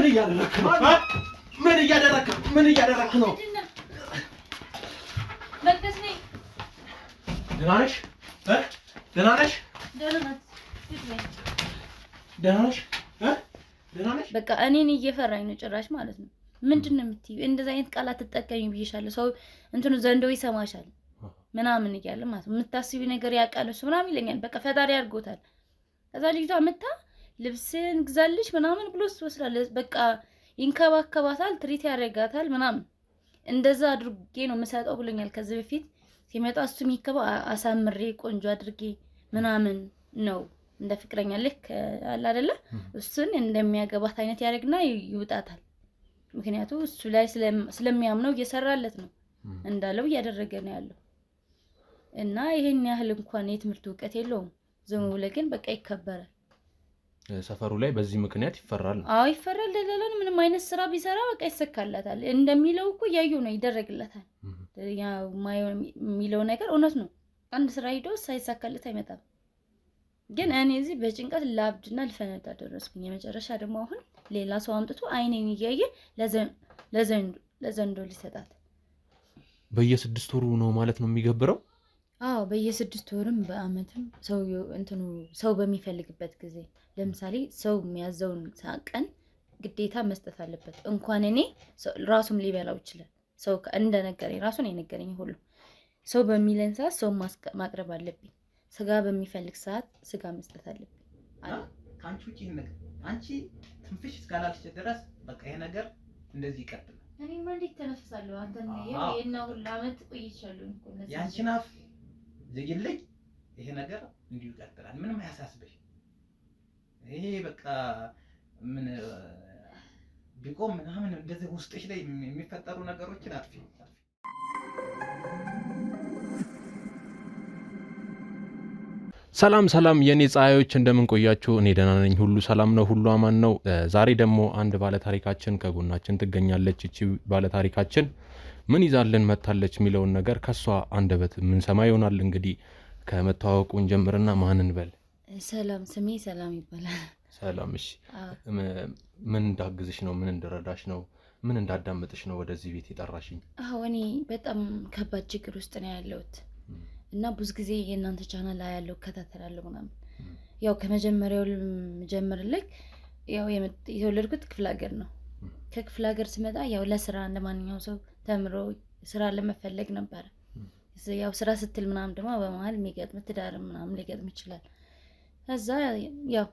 ምን እያደረክ ነው? መቅደስ ነኝ። ደህና ነሽ? ደህና ነሽ? በቃ እኔን እየፈራኝ ነው ጭራሽ ማለት ነው። ምንድነው የምትይው? እንደዛ አይነት ቃላት ተጠቀሚ ብዬሻለሁ። ሰው እንትኑ ዘንዶ ይሰማሻል ምናምን እያለ ማለት ነው። የምታስቢው ነገር ያውቃል እሱ ምናምን ይለኛል። በቃ ፈጣሪ አድርጎታል። ከዛ ልጅቷ መታ ልብስን ግዛልሽ ምናምን ብሎ ወስዳለች። በቃ ይንከባከባታል፣ ትሪት ያደርጋታል ምናምን። እንደዛ አድርጌ ነው የምሰጠው ብሎኛል ከዚህ በፊት ሲመጣ። እሱ የሚከባ አሳምሬ ቆንጆ አድርጌ ምናምን ነው እንደ ፍቅረኛ ልክ አለ አይደለ? እሱን እንደሚያገባት አይነት ያደርግና ይውጣታል። ምክንያቱም እሱ ላይ ስለሚያምነው እየሰራለት ነው እንዳለው እያደረገ ነው ያለው። እና ይሄን ያህል እንኳን የትምህርት እውቀት የለውም። ዝም ብሎ ግን በቃ ይከበራል። ሰፈሩ ላይ በዚህ ምክንያት ይፈራል። አዎ ይፈራል። ለሌላው ምንም አይነት ስራ ቢሰራ በቃ ይሰካላታል። እንደሚለው እኮ ያየው ነው ይደረግለታል። ያው የሚለው ነገር እውነት ነው። አንድ ስራ ሄዶ ሳይሳካለት አይመጣም። ግን እኔ እዚህ በጭንቀት ላብድና ልፈነዳ ደረስኩኝ። የመጨረሻ ደግሞ አሁን ሌላ ሰው አምጥቶ አይኔን እያየ ለዘንዶ ሊሰጣት በየ6 ወሩ ነው ማለት ነው የሚገብረው። አዎ በየ6 ወርም በአመትም ሰው በሚፈልግበት ጊዜ ለምሳሌ ሰው የሚያዘውን ቀን ግዴታ መስጠት አለበት። እንኳን እኔ ራሱም ሊበላው ይችላል። ሰው እንደነገረኝ ራሱን የነገረኝ ሁሉ ሰው በሚለን ሰዓት ሰው ማቅረብ አለብኝ። ስጋ በሚፈልግ ሰዓት ስጋ መስጠት አለብኝ። ካንቺ ውጪ ነገር አንቺ ትንፍሽ እስካላልሽ ድረስ በቃ ይሄ ነገር እንደዚህ ይቀጥላል። እኔማ እንዴት ተነፍሳለሁ? አንተ ነው የና ሁሉ አመት ቆይቻለሁ እኮ ለዚህ ያንቺን አፍ ዝግልኝ። ይሄ ነገር እንዲሁ ይቀጥላል። ምንም አያሳስብሽ። ይሄ በቃ ምን ቢቆም ምናምን እንደዚህ ውስጥሽ ላይ የሚፈጠሩ ነገሮችን አጥፊ። ሰላም የኔ ፀሐዮች እንደምን ቆያችሁ? እኔ ደህና ነኝ። ሁሉ ሰላም ነው፣ ሁሉ አማን ነው። ዛሬ ደግሞ አንድ ባለ ታሪካችን ከጎናችን ትገኛለች። እቺ ባለ ታሪካችን ምን ይዛልን መታለች የሚለውን ነገር ከሷ አንደበት ምን ሰማ ይሆናል። እንግዲህ ከመተዋወቁን ጀምርና ማን እንበል? ሰላም፣ ስሜ ሰላም ይባላል። ሰላም። እሺ ምን እንዳግዝሽ ነው? ምን እንደረዳሽ ነው? ምን እንዳዳምጥሽ ነው ወደዚህ ቤት የጠራሽኝ? አዎ እኔ በጣም ከባድ ችግር ውስጥ ነው ያለሁት እና ብዙ ጊዜ የእናንተ ቻናል ላይ ያለው ከታተላለሁ ምናምን። ያው ከመጀመሪያው ጀምርልክ ያው የተወለድኩት ክፍለ ሀገር ነው። ከክፍለ ሀገር ስመጣ ያው ለስራ እንደማንኛው ሰው ተምሮ ስራ ለመፈለግ ነበር። ያው ስራ ስትል ምናምን ደግሞ በመሀል የሚገጥም ትዳር ምናምን ሊገጥም ይችላል። ከዛ ያው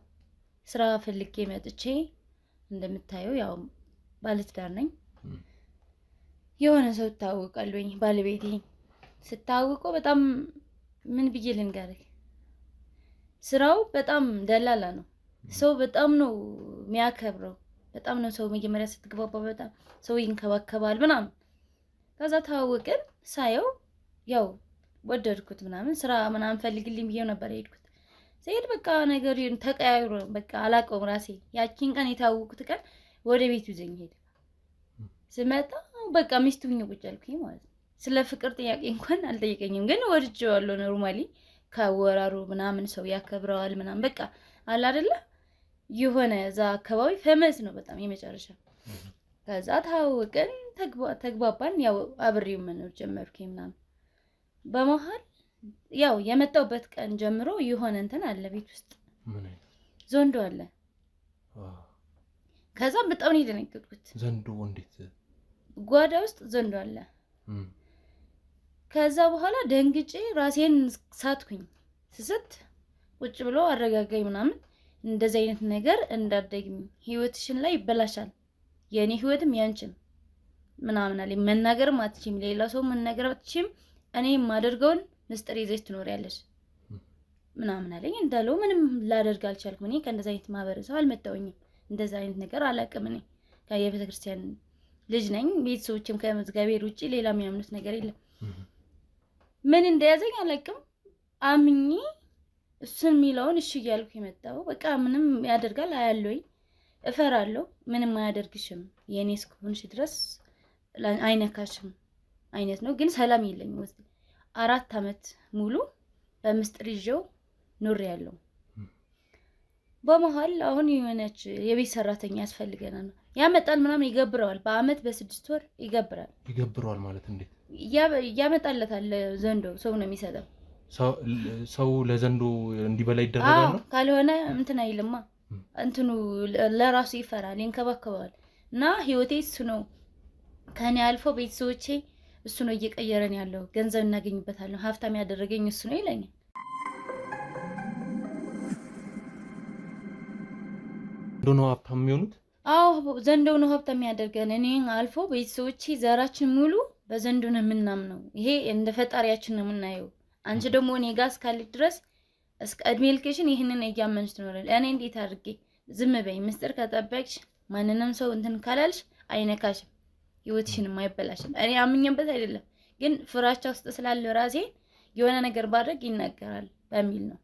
ስራ ፈልጌ መጥቼ እንደምታየው ያው ባለትዳር ነኝ። የሆነ ሰው ታውቃለኝ ባለቤቴ ስታውቀው በጣም ምን ብዬ ልንገርህ፣ ስራው በጣም ደላላ ነው። ሰው በጣም ነው የሚያከብረው። በጣም ነው ሰው መጀመሪያ ስትግባባ በጣም ሰው ይንከባከባል ምናምን። ከዛ ታወቅን ሳየው ያው ወደድኩት ምናምን። ስራ ምናምን ፈልግልኝ ብዬው ነበር የሄድኩት። ሲሄድ በቃ ነገር ተቀያይሮ በቃ አላውቀውም ራሴ። ያቺን ቀን የታወቁት ቀን ወደ ቤቱ ይዘኝ ሄደ። ስመጣ በቃ ሚስቱ ሁኜ ቁጭ አልኩኝ ማለት ነው። ስለ ፍቅር ጥያቄ እንኳን አልጠየቀኝም፣ ግን ወድጄዋለሁ። ኖርማሊ ካወራሩ ምናምን ሰው ያከብረዋል ምናምን በቃ አለ አይደለ? የሆነ እዛ አካባቢ ፈመስ ነው በጣም የመጨረሻ። ከዛ ታወቅን፣ ተግባባን። ያው አብሬው መኖር ጀመርኩኝ ምናምን። በመሀል ያው የመጣውበት ቀን ጀምሮ የሆነ እንትን አለ ቤት ውስጥ ዘንዶ አለ። ከዛ በጣም ነው የደነገጥኩት። ዘንዶ እንዴት? ጓዳ ውስጥ ዘንዶ አለ። ከዛ በኋላ ደንግጬ ራሴን ሳትኩኝ። ስስት ቁጭ ብሎ አረጋጋኝ ምናምን። እንደዚህ አይነት ነገር እንዳትደግሚ፣ ህይወትሽን ላይ ይበላሻል፣ የኔ ህይወትም ያንቺም ምናምን አለኝ። መናገርም አትችይም፣ ሌላ ሰው መናገር አትችይም፣ እኔ የማደርገውን ምስጢር ይዘሽ ትኖሪያለሽ ምናምን አለኝ። እንዳለው ምንም ላደርግ አልቻልኩም። እኔ ከእንደዛ አይነት ማህበረሰብ አልመጣሁኝም። እንደዛ አይነት ነገር አላውቅም። እኔ ከየቤተ ክርስቲያን ልጅ ነኝ። ቤተሰቦችም ከመዝጋቤር ውጪ ሌላ የሚያምኑት ነገር የለም። ምን እንደያዘኝ አላውቅም። አምኜ እሱን የሚለውን እሺ እያልኩ የመጣው በቃ ምንም ያደርጋል አያለሁኝ፣ እፈራለሁ። ምንም አያደርግሽም የኔ እስከሆንሽ ድረስ አይነካሽም አይነት ነው። ግን ሰላም የለኝም ውስጥ 4 አመት ሙሉ በምስጢር ይዤው ኖሬያለሁ። በመሀል አሁን የሆነች የቤት ሰራተኛ ያስፈልገናል ያመጣል ምናምን ይገብረዋል። በአመት በ6 ወር ይገብረዋል ማለት እንዴት? ያመጣለታል። ዘንዶ ሰው ነው የሚሰጠው። ሰው ለዘንዶ እንዲበላ ይደረጋል ነው። ካልሆነ እንትን አይልማ እንትኑ ለራሱ ይፈራል፣ ይንከባከባል። እና ህይወቴ እሱ ነው ከኔ አልፎ ቤተሰቦቼ እሱ ነው እየቀየረን ያለው። ገንዘብ እናገኝበታለን፣ ሀብታም ያደረገኝ እሱ ነው ይለኛል። ዘንዶ ነው ሀብታም የሚሆኑት? አዎ ዘንዶ ነው ሀብታም የሚያደርገን። እኔ አልፎ ቤተሰቦቼ ዘራችን ሙሉ በዘንዶ ነው የምናምነው። ይሄ እንደ ፈጣሪያችን ነው የምናየው። አንቺ ደግሞ እኔ ጋር እስካለች ድረስ እስከ እድሜ ልክሽን ይህንን እያመንሽ ትኖራለሽ። እኔ እንዴት አድርጌ ዝም በይ? ምስጢር ከጠበቅሽ ማንንም ሰው እንትን ካላልሽ አይነካሽም፣ ህይወትሽንም አይበላሽም። እኔ አምኜበት አይደለም ግን ፍራቻ ውስጥ ስላለ ራሴ የሆነ ነገር ባድረግ ይናገራል በሚል ነው።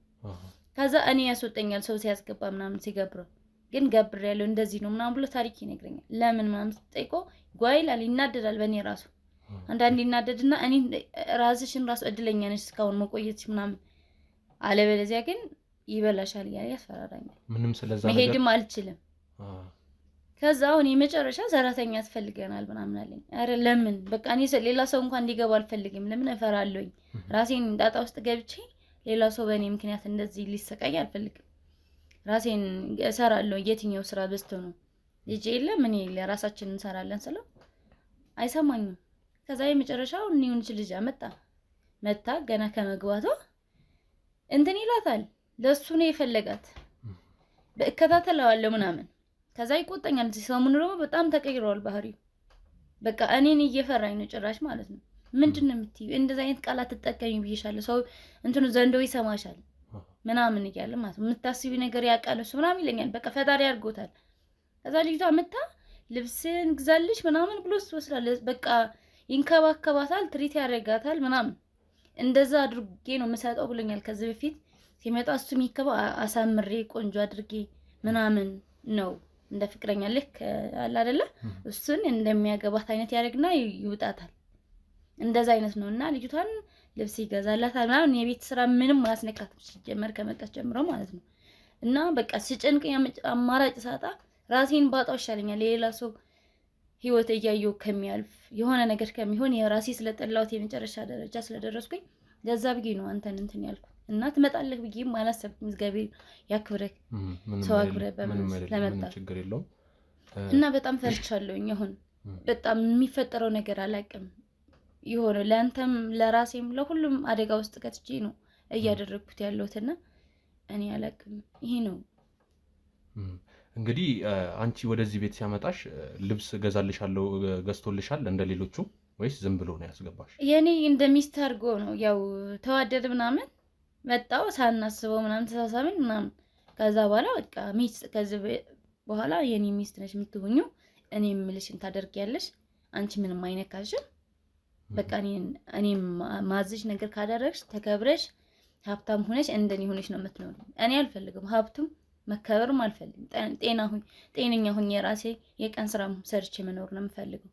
ከዛ እኔ ያስወጠኛል ሰው ሲያስገባ ምናምን ሲገብረው ግን ገብር ያለው እንደዚህ ነው ምናምን ብሎ ታሪክ ይነግረኛል። ለምን ምናምን ጠይቆ ጓይላል፣ ይናደዳል በእኔ ራሱ። አንዳንዴ ይናደድና እኔ ራስሽን ራሱ እድለኛ ነሽ እስካሁን መቆየትሽ ምናምን፣ አለበለዚያ ግን ይበላሻል እያለ ያስፈራራኛል። ምንም ስለዛ መሄድም አልችልም። ከዛ አሁን የመጨረሻ ሰራተኛ ያስፈልገናል ምናምን አለኝ። አረ ለምን በቃ እኔ ሌላ ሰው እንኳን እንዲገባ አልፈልግም። ለምን እፈራለሁኝ። ራሴን ዳጣ ውስጥ ገብቼ ሌላ ሰው በእኔ ምክንያት እንደዚህ ሊሰቃይ አልፈልግም። ራሴን እሰራለሁ። የትኛው ስራ በዝቶ ነው ልጅ የለ ምን የለ ራሳችንን እንሰራለን ስለው አይሰማኝም። ከዛ የመጨረሻው እኒውንች ልጅ መጣ ገና ከመግባቷ እንትን ይላታል። ለሱ ነው የፈለጋት። በእከታተለዋለሁ ምናምን። ከዛ ይቆጣኛል። ሰሞኑን ደግሞ በጣም ተቀይሯል ባህሪው። በቃ እኔን እየፈራኝ ነው ጭራሽ ማለት ነው። ምንድነው የምትይው? እንደዛ አይነት ቃላት ተጠቀሚ ብዬሻለሁ። ሰው እንትኑ ዘንዶ ይሰማሻል ምናምን እያለ ማለት ነው። የምታስቢ ነገር ያውቃል እሱ ምናምን ይለኛል። በቃ ፈጣሪ አድርጎታል። ከዛ ልጅቷ መታ ልብስን ግዛልሽ ምናምን ብሎ ወስዳለች። በቃ ይንከባከባታል፣ ትሪት ያደርጋታል ምናምን። እንደዛ አድርጌ ነው የምሰጠው ብሎኛል ከዚህ በፊት ሲመጣ። እሱ የሚከባ አሳምሬ ቆንጆ አድርጌ ምናምን ነው እንደ ፍቅረኛ ልክ አለ አይደለ? እሱን እንደሚያገባት አይነት ያደርግና ይውጣታል። እንደዛ አይነት ነውና ልጅቷን ልብስ ይገዛላታል ምናምን። የቤት ስራ ምንም አያስነካትም ሲጀመር ከመጣች ጀምሮ ማለት ነው። እና በቃ ሲጨንቀኝ አማራጭ ሳጣ ራሴን ባጣው ይሻለኛል የሌላ ሰው ህይወት እያየሁ ከሚያልፍ የሆነ ነገር ከሚሆን የራሴ ስለጠላሁት የመጨረሻ ደረጃ ስለደረስኩኝ ለዛ ብዬ ነው አንተን እንትን ያልኩት። እና ትመጣለህ ብዬም አላሰብኩም። እግዚአብሔር ያክብረህ ሰው አክብረህ ለመጣ ችግር የለውም። እና በጣም ፈርቻለሁኝ። አሁን በጣም የሚፈጠረው ነገር አላውቅም። የሆነ ለአንተም ለራሴም ለሁሉም አደጋ ውስጥ ከትቼ ነው እያደረግኩት ያለሁትና እኔ አላውቅም። ይሄ ነው እንግዲህ አንቺ ወደዚህ ቤት ሲያመጣሽ ልብስ ገዛልሻለሁ ገዝቶልሻል እንደሌሎቹ ወይስ ዝም ብሎ ነው ያስገባሽ? የኔ እንደ ሚስት አድርጎ ነው ያው ተዋደድ ምናምን መጣው ሳናስበው ምናምን ተሳሳምን ምናምን። ከዛ በኋላ በቃ ሚስት ከዚህ በኋላ የኔ ሚስት ነሽ የምትሆኚው፣ እኔ የምልሽን ታደርጊያለሽ፣ አንቺ ምንም አይነካሽም። በቃ እኔ ማዝሽ ነገር ካደረግሽ ተከብረሽ ሀብታም ሆነሽ እንደኔ ሆነሽ ነው የምትኖሪው። እኔ አልፈልግም ሀብቱም መከበርም አልፈልግም። ጤነኛ ሁኝ የራሴ የቀን ስራ ሰርቼ መኖር ነው የምፈልገው።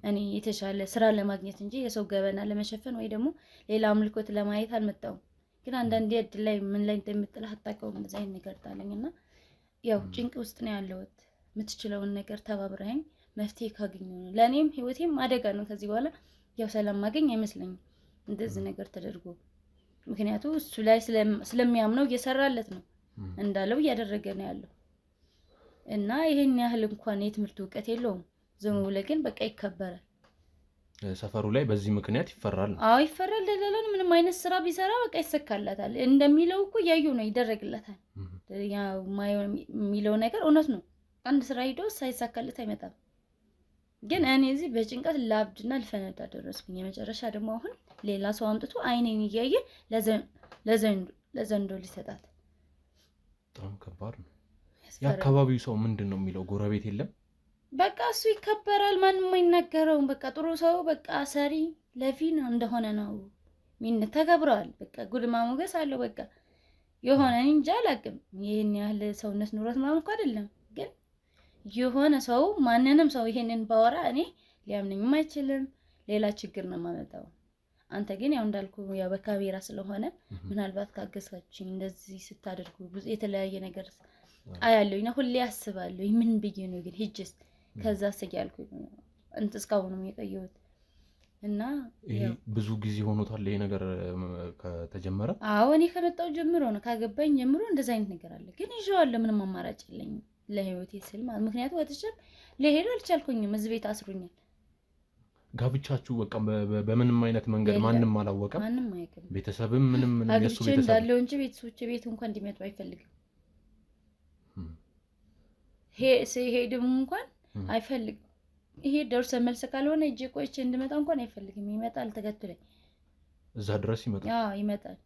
እኔ የተሻለ ስራ ለማግኘት እንጂ የሰው ገበና ለመሸፈን ወይ ደግሞ ሌላ አምልኮት ለማየት አልመጣሁም። ግን አንዳንዴ እድል ላይ ምን ላይ እንደምጥልህ አታውቀውም። እንደዛ አይነት ነገር ጣለኝና ያው ጭንቅ ውስጥ ነው ያለሁት። የምትችለውን ነገር ተባብረኸኝ መፍትሄ ካገኘሁ ነው። ለእኔም ህይወቴም አደጋ ነው ከዚህ በኋላ ያው ሰላም ማገኝ አይመስለኝም እንደዚህ ነገር ተደርጎ። ምክንያቱ እሱ ላይ ስለሚያምነው እየሰራለት ነው እንዳለው እያደረገ ነው ያለው። እና ይሄን ያህል እንኳን የትምህርት እውቀት የለውም። ዝም ብሎ ግን በቃ ይከበራል። ሰፈሩ ላይ በዚህ ምክንያት ይፈራል። አዎ ይፈራል። ለሌላው ምንም አይነት ስራ ቢሰራ በቃ ይሰካላታል። እንደሚለው እኮ ያዩ ነው ይደረግለታል። ያው የሚለው ነገር እውነት ነው። አንድ ስራ ሄዶ ሳይሳካለት አይመጣም። ግን እኔ እዚህ በጭንቀት ላብድና ልፈነዳ ደረስኩኝ። የመጨረሻ ደግሞ አሁን ሌላ ሰው አምጥቶ አይኔን እያየ ለዘንዶ ሊሰጣት በጣም ከባድ ነው። የአካባቢው ሰው ምንድን ነው የሚለው? ጎረቤት የለም። በቃ እሱ ይከበራል፣ ማንም አይናገረውም። በቃ ጥሩ ሰው በቃ ሰሪ ለፊ ነው እንደሆነ ነው ተከብረዋል። በቃ ጉድማ ሞገስ አለው። በቃ የሆነ እንጃ አላውቅም። ይሄን ያህል ሰውነት ኑሮት ምናምን እኮ አይደለም። ግን የሆነ ሰው ማንንም ሰው ይሄንን ባወራ እኔ ሊያምነኝም አይችልም። ሌላ ችግር ነው የማመጣው። አንተ ግን ያው እንዳልኩ ያው በካሜራ ስለሆነ ምናልባት ካገሳችኝ እንደዚህ ስታደርጉ ብዙ የተለያየ ነገር አያለሁኝ እና ሁሌ አስባለሁ ምን ብዬ ነው ግን ሂጅስ ከዛ እስኪያልኩ እስካሁንም የቆየሁት እና ይሄ ብዙ ጊዜ ሆኖታል ይሄ ነገር ከተጀመረ? አዎ እኔ ከመጣሁ ጀምሮ ነው፣ ካገባኝ ጀምሮ እንደዛ አይነት ነገር አለ። ግን ይዤዋለሁ፣ ምንም አማራጭ የለኝም ለህይወቴ ስል ማለት። ምክንያቱም ወጥቼም ልሄድ አልቻልኩኝም፣ እዚህ ቤት አስሩኛል። ጋብቻችሁ በቃ በምንም አይነት መንገድ ማንም አላወቀም? ማንም አያውቅም። ቤተሰብም ምንም የሱ ቤተሰብ እንዳለው እንጂ ቤተሰቦቼ ቤት እንኳን እንዲመጡ አይፈልግም። ሲሄድም እንኳን አይፈልግም። ይሄ ደርሶ መልስ ካልሆነ እጄ ቆይቼ እንድመጣ እንኳን አይፈልግም። ይመጣል ተከትለኝ እዛ ድረስ ይመጣል። አዎ ይመጣል።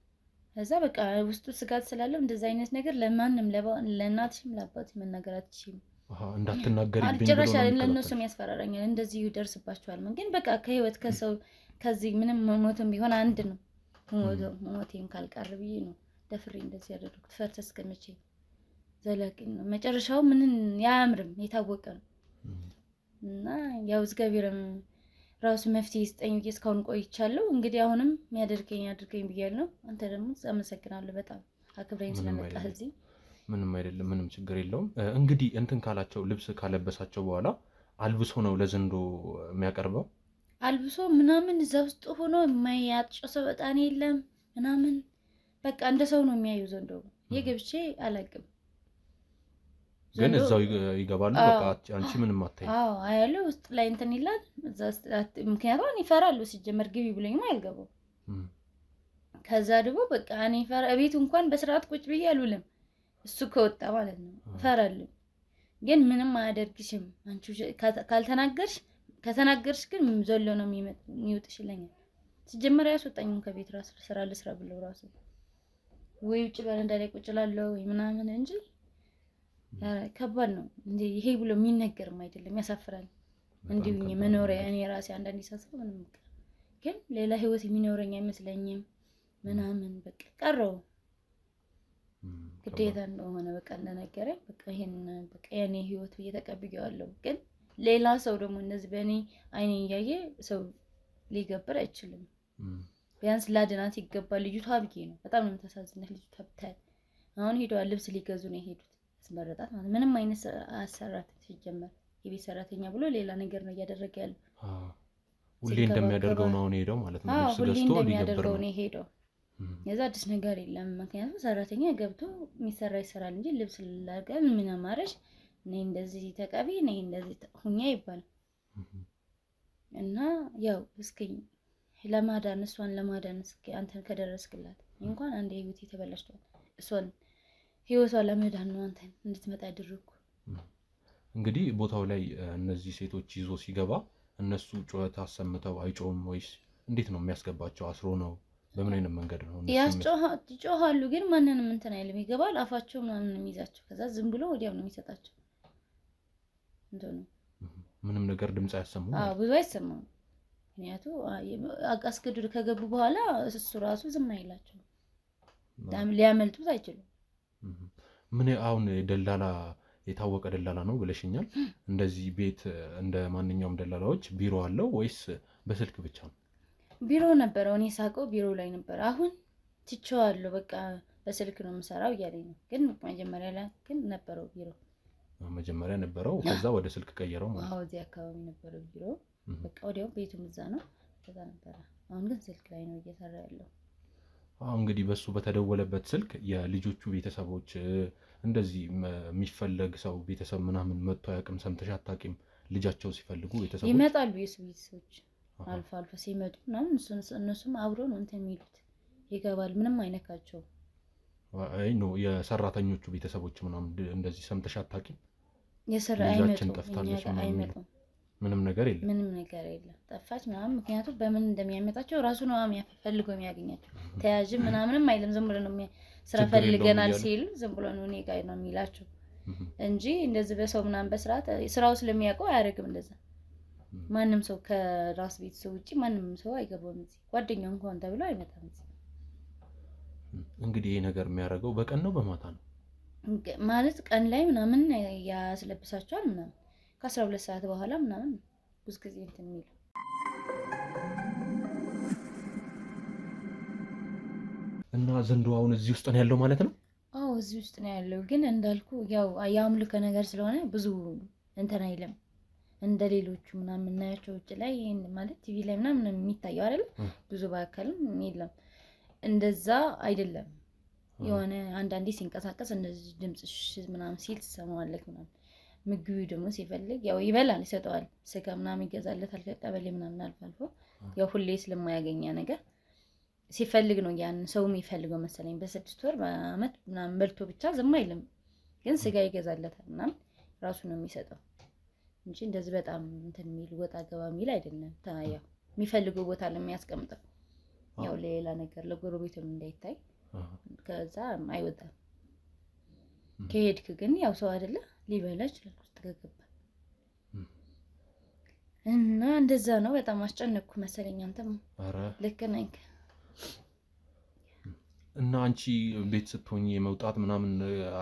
ከዛ በቃ ውስጡ ስጋት ስላለው እንደዛ አይነት ነገር ለማንም ለእናትሽም ለአባትሽም መናገር አትችይም። እንዳትናገሪብኝ ብሎ ጭራሽ ለእነሱም ያስፈራራኛል። እንደዚህ ይደርስባቸዋል። ግን በቃ ከህይወት ከሰው ከዚህ ምንም ሞትም ቢሆን አንድ ነው። ሞቴም ካልቀር ብዬ ነው ደፍሬ እንደዚህ ያደረኩት። ፈርተ እስከመቼ ዘላቂ ነው። መጨረሻው ምንም ያምርም የታወቀ ነው። እና ያው እግዚአብሔርም ራሱ መፍትሄ ይስጠኝ ብዬ እስካሁን ቆይቻለሁ። እንግዲህ አሁንም የሚያደርገኝ አድርገኝ ብያለሁ። አንተ ደግሞ አመሰግናለሁ በጣም አክብረኝ ስለመጣህ እዚህ። ምንም አይደለም፣ ምንም ችግር የለውም። እንግዲህ እንትን ካላቸው ልብስ ካለበሳቸው በኋላ አልብሶ ነው ለዘንዶ የሚያቀርበው። አልብሶ ምናምን እዛ ውስጥ ሆኖ የማያጨሰው በጣም የለም ምናምን በቃ እንደ ሰው ነው የሚያዩ ዘንዶ። የገብቼ አላውቅም ግን እዛው ይገባሉ። በቃ አንቺ ምንም አታይ። አዎ አያለው ውስጥ ላይ እንትን ይላል። ምክንያቱም ይፈራሉ። ሲጀመር ግቢ ብለኝማ አልገባው። ከዛ ደግሞ በቃ እኔ ቤቱ እንኳን በስርዓት ቁጭ ብዬ አልውልም። እሱ ከወጣ ማለት ነው እፈራለሁ። ግን ምንም አያደርግሽም አንቺ ከተናገርሽ ግን ዘሎ ነው የሚወጥሽ ይለኛል። ሲጀመር ያስወጣኝም ከቤት ራሱ ስራ ልስራ ብለው ራሱ ወይ ውጭ በረንዳ ላይ ቁጭ እላለሁ ወይ ምናምን እንጂ ከባድ ነው። እንዴ ይሄ ብሎ የሚነገርም አይደለም፣ ያሳፍራል። እንዲሁኝ መኖሪያ እኔ ራሴ አንዳንዴ ሳስበው ምንም ግን ሌላ ህይወት የሚኖረኝ አይመስለኝም ምናምን በቃ ቀረው ግዴታ እንደሆነ በቃ እንደነገረኝ በቃ ይሄን በቃ የኔ ህይወት ብዬ ተቀብዬዋለሁ። ግን ሌላ ሰው ደግሞ እንደዚህ በእኔ አይኔ እያየ ሰው ሊገብር አይችልም። ቢያንስ ላድናት ይገባል። ልጅቷ ብዬ ነው በጣም ነው የምታሳዝነው ልጅቷ ብታይ። አሁን ሄደዋል ልብስ ሊገዙ ነው የሄዱት። አስመረጣት ማለት ምንም አይነት አሰራት ሲጀመር የቤት ሰራተኛ ብሎ ሌላ ነገር ነው እያደረገ ያለው። ሁሌ እንደሚያደርገው ነው ሄደው ማለት ነው። ልብስ ገዝቶ ሊገብር ነው ሄደው። የዛ አዲስ ነገር የለም። ምክንያቱም ሰራተኛ ገብቶ የሚሰራ ይሰራል እንጂ ልብስ ላገል ምን አማረሽ ነይ እንደዚህ ተቀቢ ነይ እንደዚህ ሁኛ ይባላል። እና ያው እስኪ ለማዳን እሷን ለማዳን እስኪ አንተን ከደረስክላት እንኳን አንድ ህይወት የተበላሽቷል። እሷን ህይወቷን ለመዳን ነው አንተን እንድትመጣ ያደረኩ። እንግዲህ ቦታው ላይ እነዚህ ሴቶች ይዞ ሲገባ እነሱ ጩኸት አሰምተው አይጮህም ወይስ እንዴት ነው የሚያስገባቸው? አስሮ ነው? በምን አይነት መንገድ ነው? ይጮሃሉ፣ ግን ማንንም እንትን አይልም። ይገባል አፋቸው ምናምን ነው የሚይዛቸው። ከዛ ዝም ብሎ ወዲያው ነው የሚሰጣቸው። እንደው ምንም ነገር ድምጽ አያሰሙም? ብዙ አይሰማም። ምክንያቱ አስገድዶ ከገቡ በኋላ እሱ ራሱ ዝም አይላቸው፣ ሊያመልጡት አይችሉም። ምን አሁን ደላላ የታወቀ ደላላ ነው ብለሽኛል። እንደዚህ ቤት እንደ ማንኛውም ደላላዎች ቢሮ አለው ወይስ በስልክ ብቻ ነው? ቢሮ ነበረው። እኔ ሳውቀው ቢሮ ላይ ነበር። አሁን ትቼዋለሁ። በቃ በስልክ ነው የምሰራው እያለኝ ነው። ግን መጀመሪያ ላይ ግን ነበረው ቢሮ። መጀመሪያ ነበረው፣ ከዛ ወደ ስልክ ቀየረው ማለት ነው። እዚህ አካባቢ ነበረው ቢሮ። በቃ ወዲያው ቤቱም እዛ ነው፣ ከዛ ነበረ። አሁን ግን ስልክ ላይ ነው እየሰራ ያለው። እንግዲህ በሱ በተደወለበት ስልክ የልጆቹ ቤተሰቦች እንደዚህ የሚፈለግ ሰው ቤተሰብ ምናምን መጥቶ አያውቅም? ሰምተሽ አታውቂም? ልጃቸው ሲፈልጉ ቤተሰቦች ይመጣሉ። የሱ ቤተሰቦች አልፎ አልፎ ሲመጡ ምናምን እነሱም አብሮ ነው እንትን የሚሉት ይገባል። ምንም አይነካቸው። አይ ነው የሰራተኞቹ ቤተሰቦች ምናምን እንደዚህ ሰምተሽ አታውቂም? ልጃችን ጠፍታለች ምናምን ምንም ነገር የለም። ምንም ነገር የለም። ጠፋች ምናምን ምክንያቱም በምን እንደሚያመጣቸው ራሱ ነው ፈልጎ የሚያገኛቸው። ተያዥም ምናምንም አይልም። ዝም ብሎ ነው ስራ ፈልገናል ሲሉ ዝም ብሎ ነው እኔ ጋር ነው የሚላቸው እንጂ እንደዚህ በሰው ምናምን በስርዓት ስራው ስለሚያውቀው አያደርግም እንደዛ። ማንም ሰው ከራስ ቤተሰብ ውጪ ማንም ሰው አይገባም እዚህ። ጓደኛው እንኳን ተብሎ አይመጣም እዚህ። እንግዲህ ይሄ ነገር የሚያደርገው በቀን ነው በማታ ነው ማለት ቀን ላይ ምናምን ያስለብሳቸዋል ምናምን ከ12 ሰዓት በኋላ ምናምን ብዙ ጊዜ እንትን የሚለው። እና ዘንዶ አሁን እዚህ ውስጥ ነው ያለው ማለት ነው? አዎ እዚህ ውስጥ ነው ያለው። ግን እንዳልኩ ያው የአምልኮ ነገር ስለሆነ ብዙ እንትን አይልም። እንደ ሌሎቹ ምናምን እናያቸው ውጭ ላይ ማለት ቲቪ ላይ ምናምን የሚታየው አይደል? ብዙ በአካልም የለም እንደዛ አይደለም። የሆነ አንዳንዴ ሲንቀሳቀስ እንደዚህ ድምጽ ምናምን ሲል ትሰማዋለህ ምናምን። ምግቡ ደግሞ ሲፈልግ ያው ይበላል፣ ይሰጠዋል። ስጋ ምናምን ይገዛለታል ከቀበሌ ምናምን አልፎ አልፎ ያው ሁሌ ስለማያገኛ ነገር ሲፈልግ ነው ያን ሰው የሚፈልገው መሰለኝ። በ6 ወር በአመት ምናምን በልቶ ብቻ ዝም አይልም፣ ግን ስጋ ይገዛለታል ምናምን ራሱ ነው የሚሰጠው እንጂ እንደዚህ በጣም እንትን የሚል ወጣ ገባ የሚል አይደለም። ያው የሚፈልገው ቦታ ለሚያስቀምጠው ያው ሌላ ነገር ለጎረቤቱም እንዳይታይ ከዛ አይወጣም። ከሄድክ ግን ያው ሰው አይደለ ሊበላ ይችላል ውስጥ ከገባ እና እንደዛ ነው። በጣም አስጨነቅኩ መሰለኝ። አንተም ልክ ነኝ። እና አንቺ ቤት ስትሆኚ የመውጣት ምናምን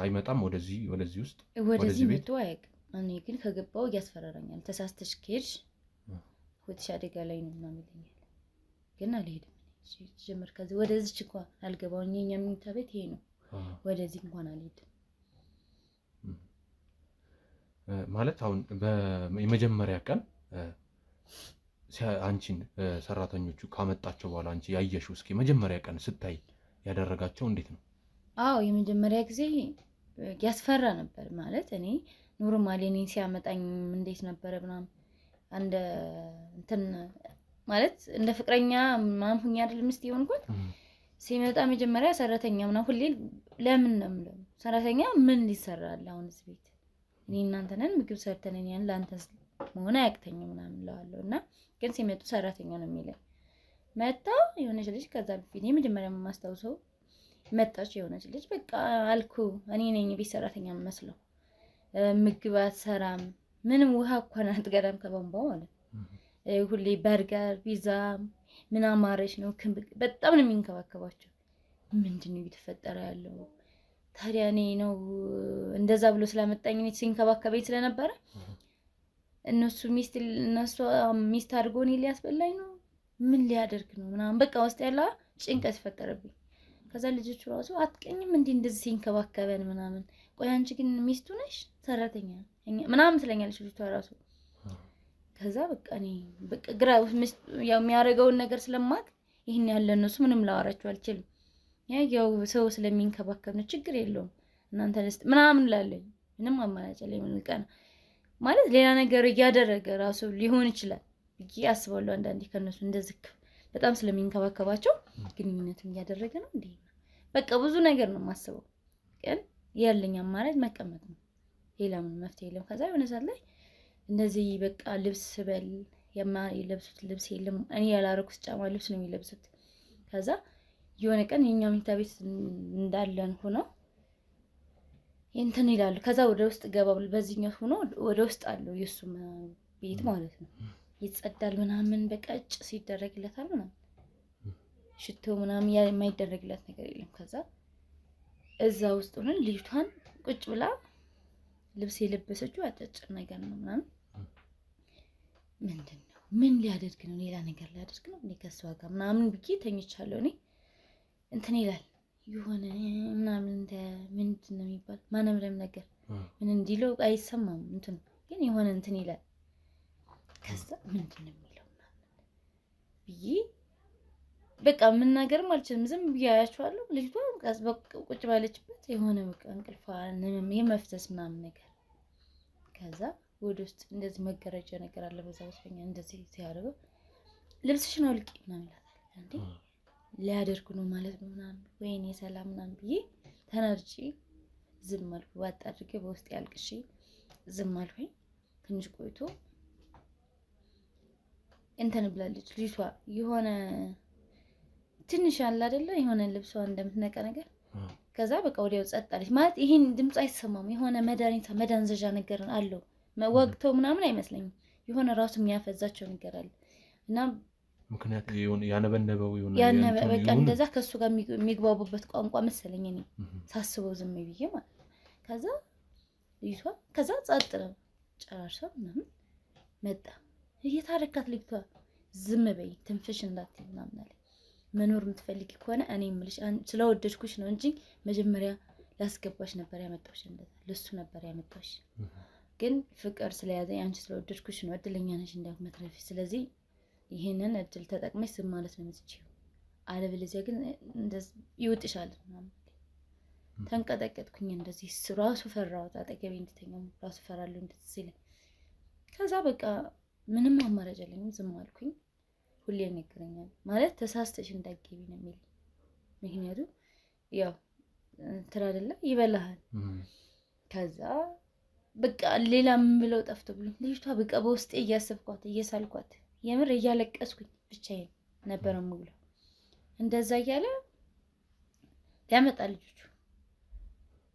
አይመጣም ወደዚህ ውስጥ ወደዚህ መጥቶ አያውቅም። እኔ ግን ከገባው ያስፈራራኛል። ተሳስተሽ ከሄድሽ ወጥሽ አደጋ ላይ ነው ምናምን ይለኛል። ግን አልሄድም። ጀመር ከዚህ ወደዚህ እንኳን አልገባው። የኛ መኝታ ቤት ይሄ ነው። ወደዚህ እንኳን አልሄድም። ማለት አሁን የመጀመሪያ ቀን አንቺን ሰራተኞቹ ካመጣቸው በኋላ አንቺ ያየሽው እስኪ መጀመሪያ ቀን ስታይ ያደረጋቸው እንዴት ነው? አዎ የመጀመሪያ ጊዜ ያስፈራ ነበር። ማለት እኔ ኖርማሊ እኔ ሲያመጣኝ እንዴት ነበረ ምናምን አንደ እንትን ማለት እንደ ፍቅረኛ ማን ሁኛ አይደል ምስት ይሆንኩት ሲመጣ መጀመሪያ ሰራተኛ ምናምን ሁሌ ለምን ነው የምለው ሰራተኛ ምን ሊሰራል አሁን እዚህ ቤት እኔ እናንተ ነን ምግብ ሰርተን እኔ ያን ላንተ መሆን አያቅተኝም ምናምን እለዋለሁ። እና ግን ሲመጡ ሰራተኛ ነው የሚለኝ። መጣ የሆነች ልጅ ከዛ በፊት የመጀመሪያ የማስታውሰው መጣች የሆነች ልጅ በቃ አልኩ እኔ ነኝ ቤት ሰራተኛ መስለው ምግብ አትሰራም ምንም ውሃ እንኳን አትቀዳም ከቧንቧው ማለት ሁሌ በርገር ፒዛ ምን አማረች ነው በጣም ነው የሚንከባከባቸው። ምንድነው እየተፈጠረ ያለው ታዲያ? እኔ ነው እንደዛ ብሎ ስላመጣኝ እኔ ሲንከባከበኝ ስለነበረ እነሱ ሚስት አድርጎ እኔ ሊያስበላኝ ነው ምን ሊያደርግ ነው ምናምን በቃ ውስጥ ያለ ጭንቀት ፈጠረብኝ። ከዛ ልጆቹ ራሱ አትቀኝም እንዴ እንደዚህ ሲንከባከበን ምናምን ቆይ አንቺ ግን ሚስቱ ነሽ ሰራተኛ ምናምን ትለኛለች ልጅቷ ራሱ። ከዛ በቃ እኔ በቃ ግራ ያው የሚያደርገውን ነገር ስለማቅ ይሄን ያለ እነሱ ምንም ላወራቸው አልችልም። ያው ሰው ስለሚንከባከብ ነው ችግር የለውም እናንተ ምናምን ላለኝ ምንም አማራጭ ላይ ምን ቀን ማለት ሌላ ነገር እያደረገ ራሱ ሊሆን ይችላል ብዬ አስባለሁ። አንዳንዴ ከነሱ እንደዚህ በጣም ስለሚንከባከባቸው ግንኙነትም እያደረገ ነው እንዴ በቃ ብዙ ነገር ነው የማስበው። ግን ያለኝ አማራጭ መቀመጥ ነው፣ ሌላ ምን መፍትሄ የለም። ከዛ የሆነ ሰዓት ላይ እንደዚህ በቃ ልብስ በል የማይለብሱት ልብስ የለም። እኔ ያላረኩት ጫማ ልብስ ነው የሚለብሱት። ከዛ የሆነ ቀን የኛ መኝታ ቤት እንዳለን ሆኖ እንትን ይላሉ። ከዛ ወደ ውስጥ ገባብል በዚህኛው ሆኖ ወደ ውስጥ አለው የሱ ቤት ማለት ነው። ይጸዳል ምናምን በቃ እጭ ሲደረግለታል ምናምን ሽቶ ምናምን የማይደረግለት ነገር የለም። ከዛ እዛ ውስጥ ሆነን ልጅቷን ቁጭ ብላ ልብስ የለበሰችው አጫጭር ነገር ነው ምናምን ምንድነው ምን ሊያደርግ ነው ሌላ ነገር ሊያደርግ ነው እኔ ከሷ ጋር ምናምን ብዬ ተኝቻለሁ። እኔ እንትን ይላል የሆነ ምናምን እንደ ምንድን ነው የሚባል ማነምረም ነገር ምን እንዲለው አይሰማም እንትን ግን የሆነ እንትን ይላል። ከዛ ምንድን ነው የሚለው ብዬ በቃ መናገርም አልችልም። ዝም ብዬ አያቸዋለሁ። ልጅቷ ቁጭ ባለችበት የሆነ በቃ እንቅልፏ የመፍሰስ ምናምን ነገር። ከዛ ወደ ውስጥ እንደዚህ መገረጃ ነገር አለ በዛ ወስፈኛ እንደዚህ ሲያደርገው ልብስሽን አውልቂ ምናምን ይላታል። እንዴ ሊያደርጉ ነው ማለት ነው ምናምን ወይኔ ሰላም ምናምን ብዬ ተናድጄ ዝም አልኩ። ዋጥ አድርጌ በውስጥ ያልቅሽ ዝም አልኩኝ። ትንሽ ቆይቶ እንትን ብላለች ልጅቷ የሆነ ትንሽ አለ አይደለ የሆነ ልብሷ እንደምትነቀ ነገር። ከዛ በቃ ወዲያው ጸጥ አለች ማለት ይሄን ድምጽ አይሰማም። የሆነ መዳንዘዣ ነገር አለው ወግተው ምናምን አይመስለኝም። የሆነ ራሱ የሚያፈዛቸው ነገር አለ እና ምክንያት ያነበነበው በቃ እንደዛ ከሱ ጋር የሚግባቡበት ቋንቋ መሰለኝ እኔ ሳስበው ዝም ብዬ ማለት። ከዛ ልጅቷ ከዛ ጸጥ ነው ጨራርሳ ምናምን መጣ። እየታረካት ልጅቷ ዝም በይ ትንፍሽ እንዳትይ ምናምን አለ። መኖር የምትፈልጊ ከሆነ እኔ የምልሽ ስለወደድኩሽ ነው እንጂ መጀመሪያ ላስገባሽ ነበር ያመጣሁሽ፣ እንደዛ ለሱ ነበር ያመጣሁሽ ግን ፍቅር ስለያዘኝ አንቺ ስለወደድኩሽ ነው እድለኛ ነሽ እንዳትመትረፊ። ስለዚህ ይሄንን እድል ተጠቅመሽ ዝም ማለት ነው የምትችይው፣ አለበለዚያ ግን እንደዚህ ይውጥሻል ምናምን። ተንቀጠቀጥኩኝ። እንደዚህ ራሱ ፈራሁት። አጠገቤ እንድተኛው ራሱ ፈራለሁ እንደዚህ ሲለኝ። ከዛ በቃ ምንም አማራጭ የለኝም ዝም አልኩኝ። ሁሌ ይነግረኛል ማለት ተሳስተሽ እንዳትገቢ ነው የሚል። ምክንያቱም ያው እንትን አይደለ ይበላሃል። ከዛ በቃ ሌላ የምለው ጠፍቶብኝ ልጅቷ በቃ በውስጤ እያሰብኳት እየሳልኳት የምር እያለቀስኩኝ ብቻዬን ነበረ የምውለው። እንደዛ እያለ ያመጣ ልጆቹ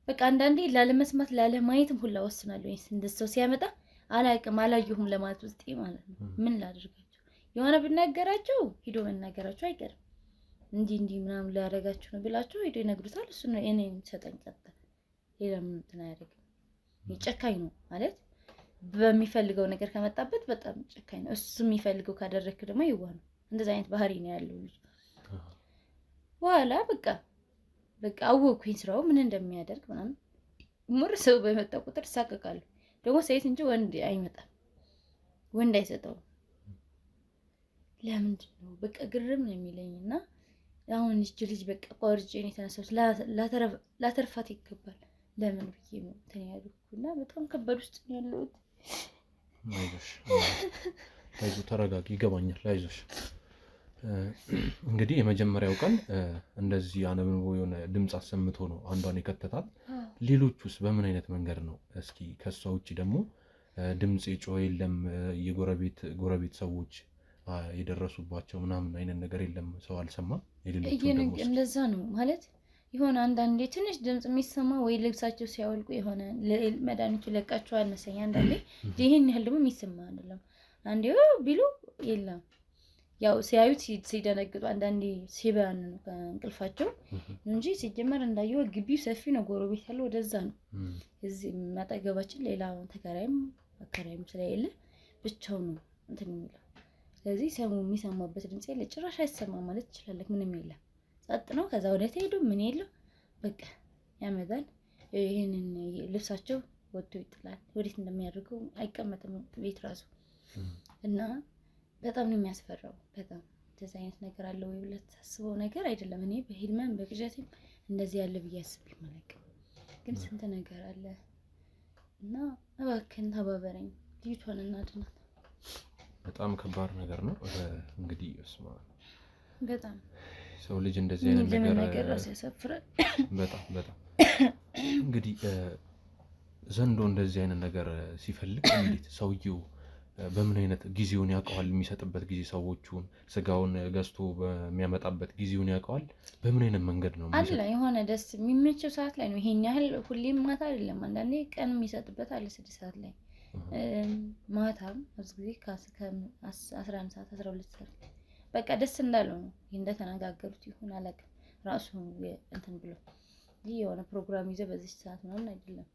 በቃ አንዳንዴ ላለመስማት ላለማየትም ሁላ ወስናለሁ። እንደሰው ሲያመጣ አላውቅም አላየሁም ለማለት ውስጤ ማለት ነው። ምን ላደርጋቸው? የሆነ ብናገራቸው ሂዶ መናገራቸው አይቀርም። እንዲህ ምናምን ሊያደርጋችሁ ነው ብላችሁ ሂዶ ይነግሩታል። እሱ ነው እኔ ሰጠኝ ቀጣ። ሌላ ምን እንትን አያደርግም። ጨካኝ ነው ማለት በሚፈልገው ነገር ከመጣበት በጣም ጨካኝ ነው። እሱ የሚፈልገው ካደረክ ደግሞ ይዋህ ነው። እንደዛ አይነት ባህሪ ነው ያለው ልጅ። በኋላ በቃ አወኩኝ ስራው ምን እንደሚያደርግ ምናምን። ሙር ሰው በመጣ ቁጥር ሳቀቃለሁ። ደግሞ ሴት እንጂ ወንድ አይመጣም፣ ወንድ አይሰጠውም። ለምንድን ነው በቃ ግርም ነው የሚለኝና አሁን እቺ ልጅ በቃ ቆርጬ ነው የተነሳሁት። ላተርፋት ይገባል። ለምን ብዬ ነው ተያያዝኩና በጣም ከባድ ውስጥ ነው ያለሁት። አይዞሽ ተረጋጊ፣ ይገባኛል። አይዞሽ። እንግዲህ የመጀመሪያው ቀን እንደዚህ አነብንቦ የሆነ ድምፅ አሰምቶ ነው አንዷን የከተታት። ሌሎቹስ በምን አይነት መንገድ ነው? እስኪ ከሷ ውጭ ደግሞ ድምፅ የጮኸ የለም? የጎረቤት ሰዎች የደረሱባቸው ምናምን አይነት ነገር የለም? ሰው አልሰማም? እንደዛ ነው ማለት የሆነ አንዳንዴ ትንሽ ድምፅ የሚሰማ ወይ ልብሳቸው ሲያወልቁ የሆነ መድኃኒቱ ለቃቸዋል መሰለኝ። አንዳንዴ ይህን ያህል ደግሞ የሚሰማ አይደለም። አንዴ ቢሉ የለም ያው ሲያዩት ሲደነግጡ፣ አንዳንዴ ሲበያን ነው ከእንቅልፋቸው እንጂ ሲጀመር እንዳየው ግቢው ሰፊ ነው። ጎረቤት ያለው ወደዛ ነው። እዚህ ማጠገባችን ሌላ ተከራይም አከራይም ስለሌለ ብቻው ነው እንትን የሚለው። ስለዚህ ሰው የሚሰማበት ድምጽ የለ፣ ጭራሽ አይሰማ ማለት ይችላል። ምንም የለም፣ ጸጥ ነው። ከዛ ወደ ተሄዱ ምን የለው በቃ ያመጣል። ይሄንን ልብሳቸው ወጥቶ ይጥላል። ወዴት እንደሚያደርገው አይቀመጥም ቤት ራሱ እና በጣም ነው የሚያስፈራው። በጣም እንደዚህ አይነት ነገር አለ ወይ ብለህ ታስበው ነገር አይደለም። እኔ በህልሜም በቅዠቴም እንደዚህ ያለ ብዬ አስቤ አላውቅም። ግን ስንት ነገር አለ እና እባክህን ተባበረኝ፣ ልጅቷን እናድናት። በጣም ከባድ ነገር ነው እንግዲህ እስማ በጣም ሰው ልጅ እንደዚህ አይነት ነገር ራስ ያሳፍራል። በጣም እንግዲህ ዘንዶ እንደዚህ አይነት ነገር ሲፈልግ እንዴት ሰውየው በምን አይነት ጊዜውን ያውቀዋል? የሚሰጥበት ጊዜ ሰዎቹን ስጋውን ገዝቶ በሚያመጣበት ጊዜውን ያውቀዋል? በምን አይነት መንገድ ነው አለ? የሆነ ደስ የሚመቸው ሰዓት ላይ ነው። ይሄን ያህል ሁሌም ማታ አይደለም። አንዳንዴ ቀን የሚሰጥበት አለ 6 ሰዓት ላይ ማታም ብዙ ጊዜ ከ11 ሰዓት 12 ሰዓት በቃ ደስ እንዳለው ነው እንደተነጋገሩት ይሁን አላውቅም። ራሱ እንትን ብሎ ይሄ የሆነ ፕሮግራም ይዘው በዚህ ሰዓት ምናምን አይደለም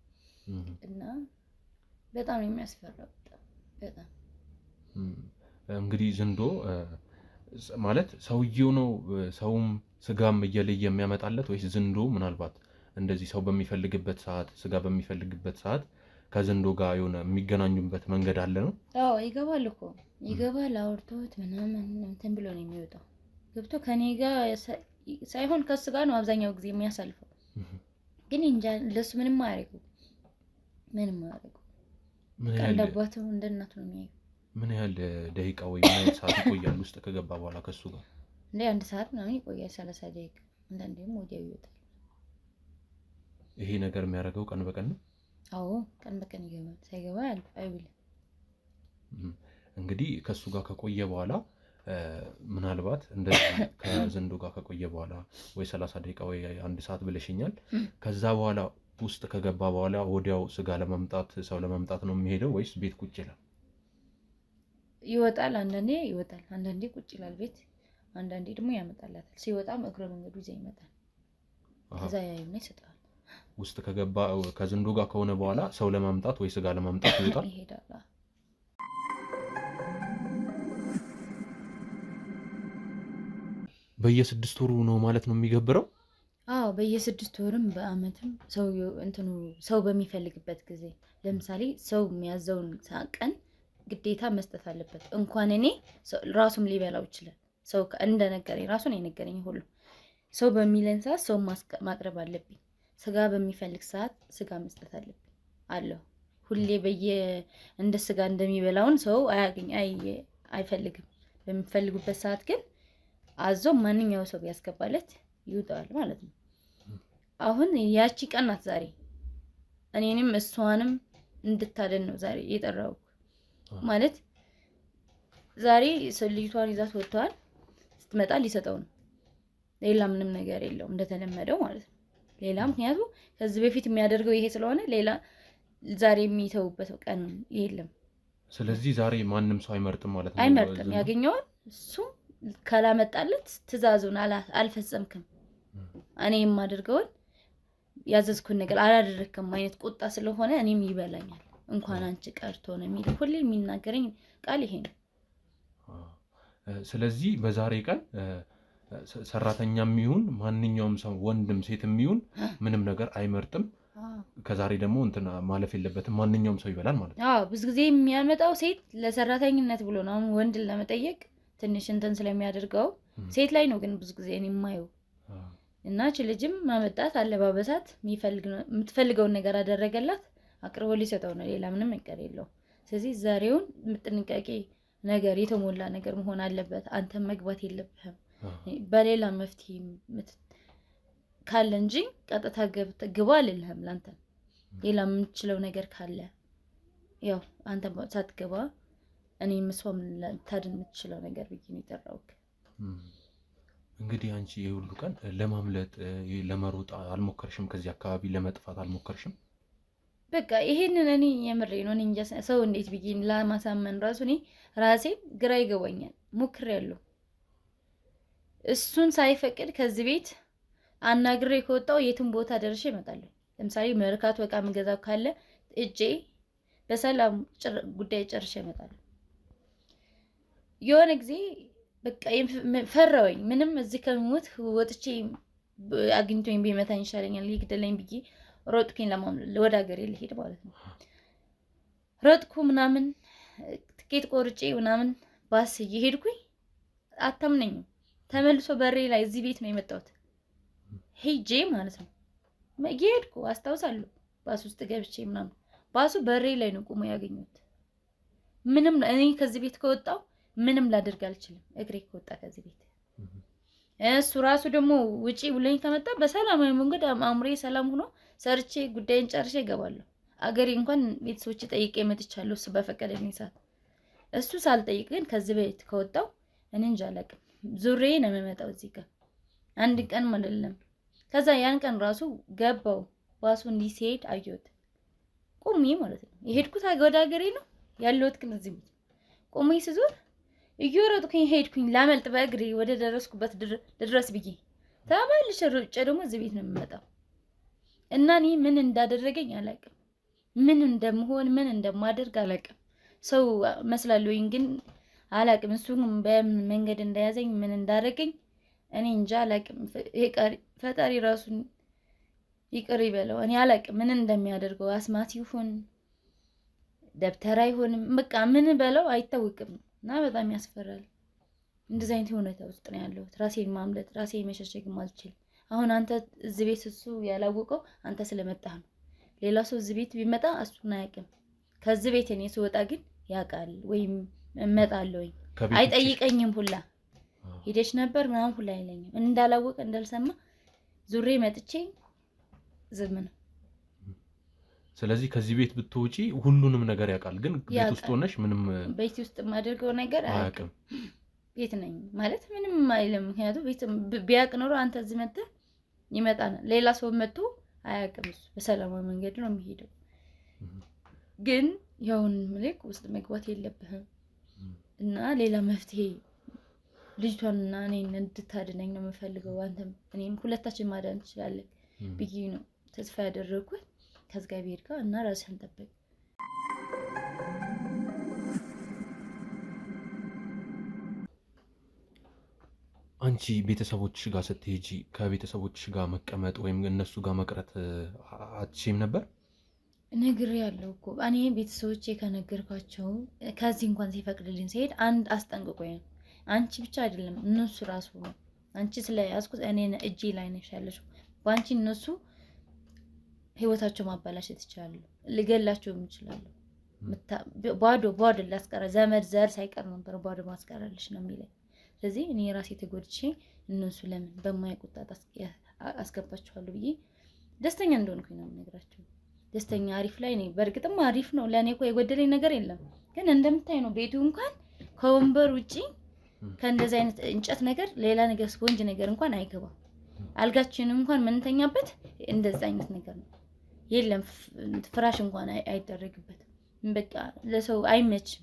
እና በጣም ነው የሚያስፈራው። በጣም እንግዲህ ዘንዶ ማለት ሰውየው ነው ሰውም ስጋም እየለየ የሚያመጣለት ወይስ ዘንዶ ምናልባት እንደዚህ ሰው በሚፈልግበት ሰዓት ስጋ በሚፈልግበት ሰዓት ከዘንዶ ጋር የሆነ የሚገናኙበት መንገድ አለ ነው? አዎ ይገባል እኮ ይገባል። አውርቶት ምናምን እንትን ብሎ ነው የሚወጣው። ገብቶ ከኔ ጋር ሳይሆን ከሱ ጋር ነው አብዛኛው ጊዜ የሚያሳልፈው። ግን እንጃ ለሱ ምንም አያደርገው። እንደባቱ እንደ እናቱ ነው የሚያየው። ምን ያህል ደቂቃ ወይ ምን ያህል ሰዓት ይቆያል ውስጥ ከገባ በኋላ ከሱ ጋር? እንደ 1 ሰዓት ምናምን ይቆያል፣ 30 ደቂቃ። አንዳንዴም ወዲያው ይወጣል። ይሄ ነገር የሚያደርገው ቀን በቀን ነው? አዎ ቀን በቀን ይገባል። ሳይገባ አይውልም። እንግዲህ ከሱ ጋር ከቆየ በኋላ ምናልባት እንደዚህ ከዘንዶ ጋር ከቆየ በኋላ ወይ 30 ደቂቃ ወይ 1 ሰዓት ብለሽኛል። ከዛ በኋላ ውስጥ ከገባ በኋላ ወዲያው ስጋ ለማምጣት ሰው ለማምጣት ነው የሚሄደው ወይስ ቤት ቁጭ ይላል? ይወጣል። አንዳንዴ ይወጣል፣ አንዳንዴ ቁጭ ይላል ቤት። አንዳንዴ ደግሞ ያመጣላታል። ሲወጣም እግረ መንገዱ ይዘው ይመጣል። ከዛ ያዩና ይሰጣል። ውስጥ ከገባ ከዘንዶ ጋር ከሆነ በኋላ ሰው ለማምጣት ወይ ስጋ ለማምጣት ይሄዳል። በየ6 ወሩ ነው ማለት ነው የሚገብረው? አዎ በየ6 ወርም በአመትም ሰው በሚፈልግበት ጊዜ ለምሳሌ ሰው የሚያዘውን ቀን ግዴታ መስጠት አለበት። እንኳን እኔ ራሱም ሊበላው ይችላል። ሰው እንደነገረኝ ራሱን የነገረኝ ሁሉ ሰው በሚለን ሰዓት ሰው ማቅረብ አለብኝ። ስጋ በሚፈልግ ሰዓት ስጋ መስጠት አለብኝ አለው። ሁሌ እንደ ስጋ እንደሚበላውን ሰው አይፈልግም። በሚፈልጉበት ሰዓት ግን አዞ ማንኛው ሰው ቢያስገባለት ይውጣል ማለት ነው። አሁን ያቺ ቀን ናት ዛሬ። እኔንም እሷንም እንድታደን ነው ዛሬ የጠራው ማለት ዛሬ ልጅቷን ይዛት ወጥተዋል። ስትመጣ ሊሰጠው ነው። ሌላ ምንም ነገር የለውም እንደተለመደው ማለት ነው። ሌላ ምክንያቱም ከዚህ በፊት የሚያደርገው ይሄ ስለሆነ ሌላ ዛሬ የሚተውበት ቀን የለም። ስለዚህ ዛሬ ማንም ሰው አይመርጥም ማለት ነው። አይመርጥም። ያገኘውን እሱ ካላመጣለት ትዕዛዙን አልፈጸምክም፣ እኔ የማደርገውን ያዘዝኩን ነገር አላደረክም አይነት ቁጣ ስለሆነ እኔም ይበላኛል። እንኳን አንቺ ቀርቶ ነው የሚለው ሁሌ የሚናገረኝ ቃል ይሄ ነው። ስለዚህ በዛሬ ቀን ሰራተኛም ይሁን ማንኛውም ሰው ወንድም ሴትም ይሁን ምንም ነገር አይመርጥም። ከዛሬ ደግሞ እንትና ማለፍ የለበትም ማንኛውም ሰው ይበላል ማለት ነው። ብዙ ጊዜ የሚያመጣው ሴት ለሰራተኝነት ብሎ ነው። ወንድን ለመጠየቅ ትንሽ እንትን ስለሚያደርገው ሴት ላይ ነው ግን ብዙ ጊዜ እኔ የማየው እና ልጅም ማመጣት አለባበሳት የምትፈልገውን ነገር አደረገላት አቅርቦ ሊሰጠው ነው። ሌላ ምንም ነገር የለው። ስለዚህ ዛሬውን ጥንቃቄ ነገር የተሞላ ነገር መሆን አለበት። አንተ መግባት የለብህም በሌላ መፍትሄ ካለ እንጂ ቀጥታ ግባ አልልህም። ላንተ ሌላ የምትችለው ነገር ካለ ያው አንተ ሳትገባ እኔ መስዋም ታድን የምትችለው ነገር ብዬ ነው የጠራሁት። እንግዲህ አንቺ የሁሉ ቀን ለማምለጥ ለመሮጥ አልሞከርሽም? ከዚህ አካባቢ ለመጥፋት አልሞከርሽም? በቃ ይሄንን እኔ የምሬ ነው። እኔ እንጃ ሰው እንዴት ብዬ ለማሳመን ራሱ እኔ ራሴ ግራ ይገባኛል። ሞክሬያለሁ። እሱን ሳይፈቅድ ከዚህ ቤት አናግሬ ከወጣው የትም ቦታ ደርሼ እመጣለሁ። ለምሳሌ መርካቶ እቃ የምገዛው ካለ እጄ በሰላም ጉዳይ ጨርሼ እመጣለሁ። የሆነ ጊዜ በቃ ፈራሁኝ። ምንም እዚህ ከሞት ወጥቼ አግኝቶኝ ቢመታኝ ይሻለኛል ይግደለኝ ብዬ ሮጥኩኝ። ወደ ሀገሬ ልሄድ ማለት ነው። ሮጥኩ ምናምን ትኬት ቆርጬ ምናምን ባስ እየሄድኩኝ አታምነኝም። ተመልሶ በሬ ላይ እዚህ ቤት ነው የመጣሁት ሄጄ ማለት ነው። እየሄድኩ አስታውሳለሁ ባስ ውስጥ ገብቼ ምናምን ባሱ በሬ ላይ ነው ቆሞ ያገኘሁት። ምንም እኔ ከዚህ ቤት ከወጣው ምንም ላደርግ አልችልም። እግሬ ከወጣ ከዚህ ቤት እሱ ራሱ ደግሞ ውጪ ብለኝ ከመጣ በሰላማዊ መንገድ አምሬ ሰላም ሆኖ ሰርቼ ጉዳይን ጨርሼ እገባለሁ። አገሬ እንኳን ቤተሰቦቼ ጠይቄ መጥቻለሁ እሱ በፈቀደልኝ ሰዓት። እሱ ሳልጠይቅ ግን ከዚህ ቤት ከወጣው እኔ እንጃ አላውቅም። ዙሬ ነው የምመጣው እዚህ ጋር አንድ ቀን አይደለም። ከዛ ያን ቀን ራሱ ገባው ባሱ እንዲህ ሲሄድ አየሁት ቆሜ ማለት ነው። የሄድኩት ወደ ሀገሬ ነው ያለሁት ግን እዚህ ቤት ቆሜ ስዞር እየሮጥኩኝ ሄድኩኝ ላመልጥ በእግሬ ወደ ደረስኩበት ድረስ ብዬ ተመልሼ ሩጬ ደግሞ እዚህ ቤት ነው የምመጣው። እና እኔ ምን እንዳደረገኝ አላውቅም። ምን እንደምሆን ምን እንደማደርግ አላውቅም። ሰው መስላለሁኝ ግን አላውቅም። እሱ በምን መንገድ እንደያዘኝ ምን እንዳደረገኝ እኔ እንጃ አላውቅም። ፈጣሪ ራሱን ይቅር ይበለው። እኔ አላውቅም ምን እንደሚያደርገው። አስማት ይሁን ደብተራ ይሁን በቃ ምን በለው አይታወቅም። እና በጣም ያስፈራል። እንደዚህ አይነት ሁኔታ ውስጥ ነው ያለሁት። ራሴን ማምለጥ ራሴን መሸሸግ ማልችል። አሁን አንተ እዚህ ቤት እሱ ያላወቀው አንተ ስለመጣህ ነው። ሌላ ሰው እዚህ ቤት ቢመጣ እሱን አያውቅም። ከዚህ ቤት እኔ ስወጣ ግን ያውቃል። ወይም እመጣለሁ ወይ አይጠይቀኝም ሁላ ሄደሽ ነበር ምናምን ሁላ አይለኝም። እንዳላወቀ እንዳልሰማ ዙሬ መጥቼ ዝም ነው። ስለዚህ ከዚህ ቤት ብትወጪ ሁሉንም ነገር ያውቃል። ግን ቤት ውስጥ ሆነሽ ምንም ቤት ውስጥ የማደርገው ነገር አያውቅም። ቤት ነኝ ማለት ምንም አይልም። ምክንያቱም ቤት ቢያውቅ ኖሮ አንተ እዚህ መጥተህ ይመጣና ሌላ ሰው መጥቶ አያውቅም። እሱ በሰላማዊ መንገድ ነው የሚሄደው። ግን ያውን ምልክ ውስጥ መግባት የለብህም እና ሌላ መፍትሄ ልጅቷንና እኔን እንድታድነኝ ነው የምፈልገው። አንተም እኔም ሁለታችን ማዳን እንችላለን ብዬ ነው ተስፋ ያደረኩት ከእግዚአብሔር ጋር እና ራስህን ጠብቅ። አንቺ ቤተሰቦችሽ ጋር ስትሄጂ ከቤተሰቦችሽ ጋር መቀመጥ ወይም እነሱ ጋር መቅረት አትችይም ነበር? ነግሬያለሁ እኮ እኔ ቤተሰቦቼ ከነገርኳቸው ከዚህ እንኳን ሲፈቅድልኝ ሲሄድ አንድ አስጠንቅቆኝ ነው። አንቺ ብቻ አይደለም እነሱ ራሱ ነው። አንቺ ስለያዝኩት እኔ እጄ ላይ ነሽ ያለሽው። በአንቺ እነሱ ህይወታቸው ማበላሸት ይችላሉ፣ ልገላቸውም ይችላሉ። ባዶ ላስቀረ ዘመድ ዘር ሳይቀር ነበር ባዶ ማስቀረልሽ ነው የሚለኝ። ስለዚህ እኔ ራሴ ተጎድቼ እነሱ ለምን በማይቆጣት አስገባቸዋለሁ ብዬ ደስተኛ እንደሆንኩኝ ነው የምነግራቸው። ደስተኛ አሪፍ ላይ ነኝ። በእርግጥም አሪፍ ነው። ለእኔ እኮ የጎደለኝ ነገር የለም። ግን እንደምታይ ነው ቤቱ እንኳን ከወንበር ውጪ ከእንደዚህ አይነት እንጨት ነገር ሌላ ነገር ስፖንጅ ነገር እንኳን አይገባም። አልጋችን እንኳን ምንተኛበት እንደዛ አይነት ነገር ነው የለም። ፍራሽ እንኳን አይደረግበትም። በቃ ለሰው አይመችም።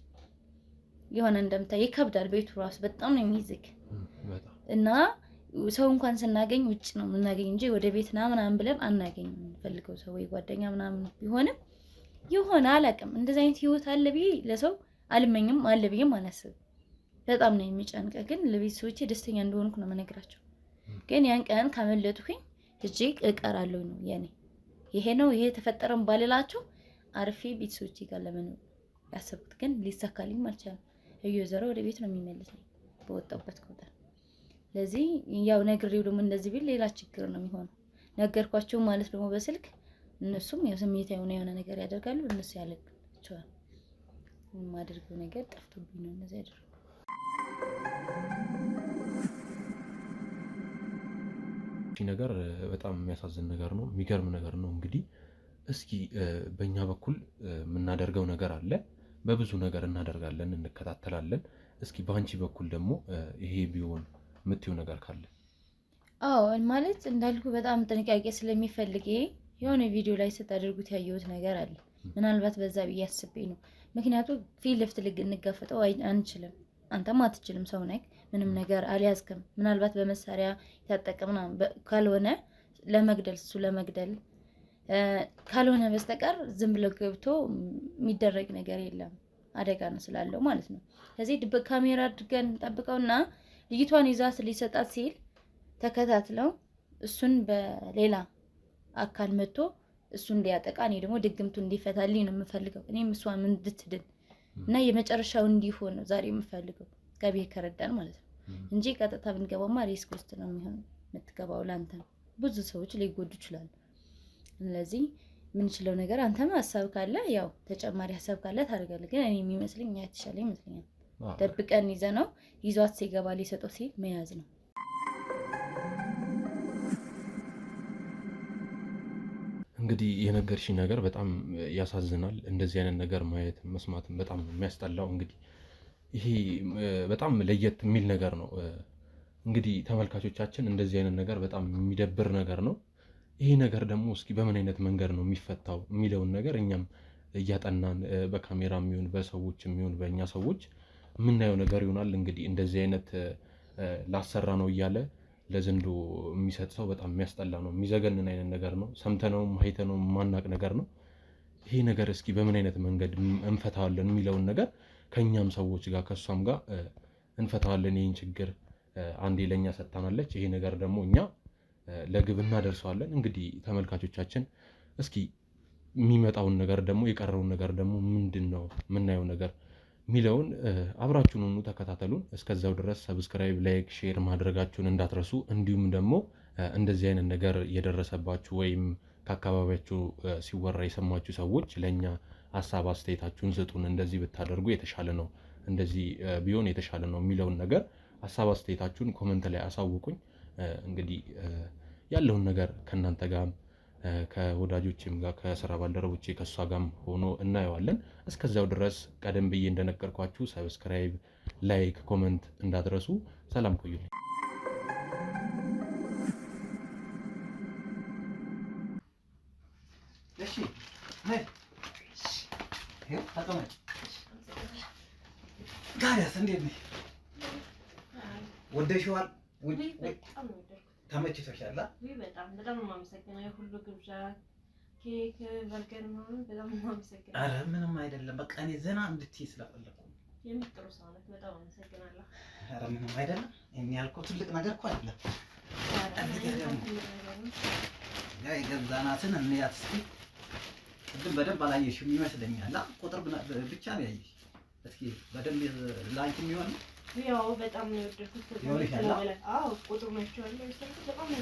የሆነ እንደምታይ ይከብዳል። ቤቱ ራሱ በጣም ነው የሚይዝክ እና ሰው እንኳን ስናገኝ ውጭ ነው የምናገኝ እንጂ ወደ ቤት ና ምናምን ብለን አናገኝም። የምንፈልገው ሰው ወይ ጓደኛ ምናምን ቢሆንም የሆነ አላውቅም እንደዚህ አይነት ህይወት አለ ብዬ ለሰው አልመኝም፣ አለ ብዬም አላስብም። በጣም ነው የሚጨንቀ። ግን ለቤተሰቦቼ ደስተኛ እንደሆንኩ ነው የምነግራቸው። ግን ያን ቀን ካመለጥኩኝ እጅግ እቀራለሁ ነው የኔ። ይሄ ነው ይሄ ተፈጠረም ባልላቸው አርፌ ቤተሰቦቼ ጋር ለመኖር ያሰብኩት። ግን ሊሳካልኝ አልቻለም። እየዘረ ወደ ቤት ነው የሚመልሰኝ በወጣበት ቁጥር። ለዚህ ያው ነግሬው ደግሞ እንደዚህ ቢል ሌላ ችግር ነው የሚሆነው። ነገርኳቸው ማለት ደግሞ በስልክ እነሱም ያው ስሜታዊ የሆነ ነገር ያደርጋሉ። እነሱ ያለቅቻቸዋል። የማደርገው ነገር ጠፍቶብኝ ነው እንደዚህ ያደርጋሉ። ነገር በጣም የሚያሳዝን ነገር ነው፣ የሚገርም ነገር ነው። እንግዲህ እስኪ በእኛ በኩል የምናደርገው ነገር አለ፣ በብዙ ነገር እናደርጋለን፣ እንከታተላለን። እስኪ በአንቺ በኩል ደግሞ ይሄ ቢሆን የምትይው ነገር ካለ? አዎ ማለት እንዳልኩ በጣም ጥንቃቄ ስለሚፈልግ የሆነ ቪዲዮ ላይ ስታደርጉት ያየሁት ነገር አለ። ምናልባት በዛ ብዬ አስቤ ነው። ምክንያቱም ፊት ለፊት እንጋፈጠው አንችልም። አንተም አትችልም፣ ሰው ነህ፣ ምንም ነገር አልያዝክም። ምናልባት በመሳሪያ የታጠቀ ምናምን ካልሆነ ለመግደል እሱ ለመግደል ካልሆነ በስተቀር ዝም ብሎ ገብቶ የሚደረግ ነገር የለም። አደጋ ነው ስላለው ማለት ነው። ስለዚህ ድብቅ ካሜራ አድርገን ጠብቀውና ልጅቷን ይዛት ሊሰጣት ሲል ተከታትለው እሱን በሌላ አካል መጥቶ እሱ እንዲያጠቃ እኔ ደግሞ ድግምቱ እንዲፈታልኝ ነው የምፈልገው። እኔም እሷን እንድትድን እና የመጨረሻው እንዲሆን ነው ዛሬ የምፈልገው ከቤት ከረዳን ማለት ነው እንጂ ቀጥታ ብንገባማ ሪስክ ውስጥ ነው የሚሆነው። የምትገባው ለአንተ ብዙ ሰዎች ሊጎዱ ይችላሉ። ስለዚህ የምንችለው ነገር አንተም ሀሳብ ካለ ያው ተጨማሪ ሀሳብ ካለ ታደርጋለህ። ግን እኔ የሚመስለኝ የተሻለ ይመስለኛል ደብቀን ይዘነው ይዟት ሲገባ ሊሰጠው ሲል መያዝ ነው። እንግዲህ የነገርሽኝ ነገር በጣም ያሳዝናል። እንደዚህ አይነት ነገር ማየት መስማትም በጣም የሚያስጠላው። እንግዲህ ይሄ በጣም ለየት የሚል ነገር ነው። እንግዲህ ተመልካቾቻችን እንደዚህ አይነት ነገር በጣም የሚደብር ነገር ነው። ይሄ ነገር ደግሞ እስኪ በምን አይነት መንገድ ነው የሚፈታው የሚለውን ነገር እኛም እያጠናን በካሜራ የሚሆን በሰዎች የሚሆን በእኛ ሰዎች የምናየው ነገር ይሆናል። እንግዲህ እንደዚህ አይነት ላሰራ ነው እያለ ለዘንዶ የሚሰጥ ሰው በጣም የሚያስጠላ ነው፣ የሚዘገንን አይነት ነገር ነው። ሰምተነውም አይተነውም የማናቅ ነገር ነው። ይሄ ነገር እስኪ በምን አይነት መንገድ እንፈታዋለን የሚለውን ነገር ከእኛም ሰዎች ጋር ከእሷም ጋር እንፈታዋለን። ይህን ችግር አንዴ ለእኛ ሰጥታናለች። ይሄ ነገር ደግሞ እኛ ለግብ እናደርሰዋለን። እንግዲህ ተመልካቾቻችን እስኪ የሚመጣውን ነገር ደግሞ የቀረውን ነገር ደግሞ ምንድን ነው የምናየው ነገር ሚለውን አብራችሁን ሆኑ፣ ተከታተሉን። እስከዛው ድረስ ሰብስክራይብ፣ ላይክ፣ ሼር ማድረጋችሁን እንዳትረሱ። እንዲሁም ደግሞ እንደዚህ አይነት ነገር የደረሰባችሁ ወይም ከአካባቢያችሁ ሲወራ የሰማችሁ ሰዎች ለእኛ ሀሳብ አስተያየታችሁን ስጡን። እንደዚህ ብታደርጉ የተሻለ ነው፣ እንደዚህ ቢሆን የተሻለ ነው የሚለውን ነገር ሀሳብ አስተያየታችሁን ኮመንት ላይ አሳውቁኝ። እንግዲህ ያለውን ነገር ከእናንተ ጋር ከወዳጆችም ጋር ከስራ ባልደረቦቼ ከእሷ ጋርም ሆኖ እናየዋለን። እስከዚያው ድረስ ቀደም ብዬ እንደነገርኳችሁ ሰብስክራይብ፣ ላይክ፣ ኮመንት እንዳትረሱ። ሰላም ቆዩልኝ። እሺ ተቀመጭ። ጋሪያስ እንዴት ነሽ? ወደሽዋል? ተመችቶሻል? በጣም በጣም ነው የማመሰግነው። የሁሉ ግብዣ ኬክ፣ በርገር ምናምን በጣም ነው የማመሰግነው። ኧረ ምንም አይደለም። በቃ እኔ ዘና እንድትይ ስለፈለኩ የምትጥሩ ሰው ነህ። በጣም አመሰግናለሁ። ኧረ ምንም አይደለም። እኔ ያልኩት ትልቅ ነገር እኮ አይደለም። ያ የገዛናትን እንያት እስኪ። ቅድም በደንብ አላየሽም ይመስለኛል። ቁጥር ብቻ ነው ያየሽ። እስኪ በደንብ ላንቺ የሚሆን ያው በጣም ነው የወደድኩት። አዎ ቁጥሩ ናቸዋለሁ። በጣም ነው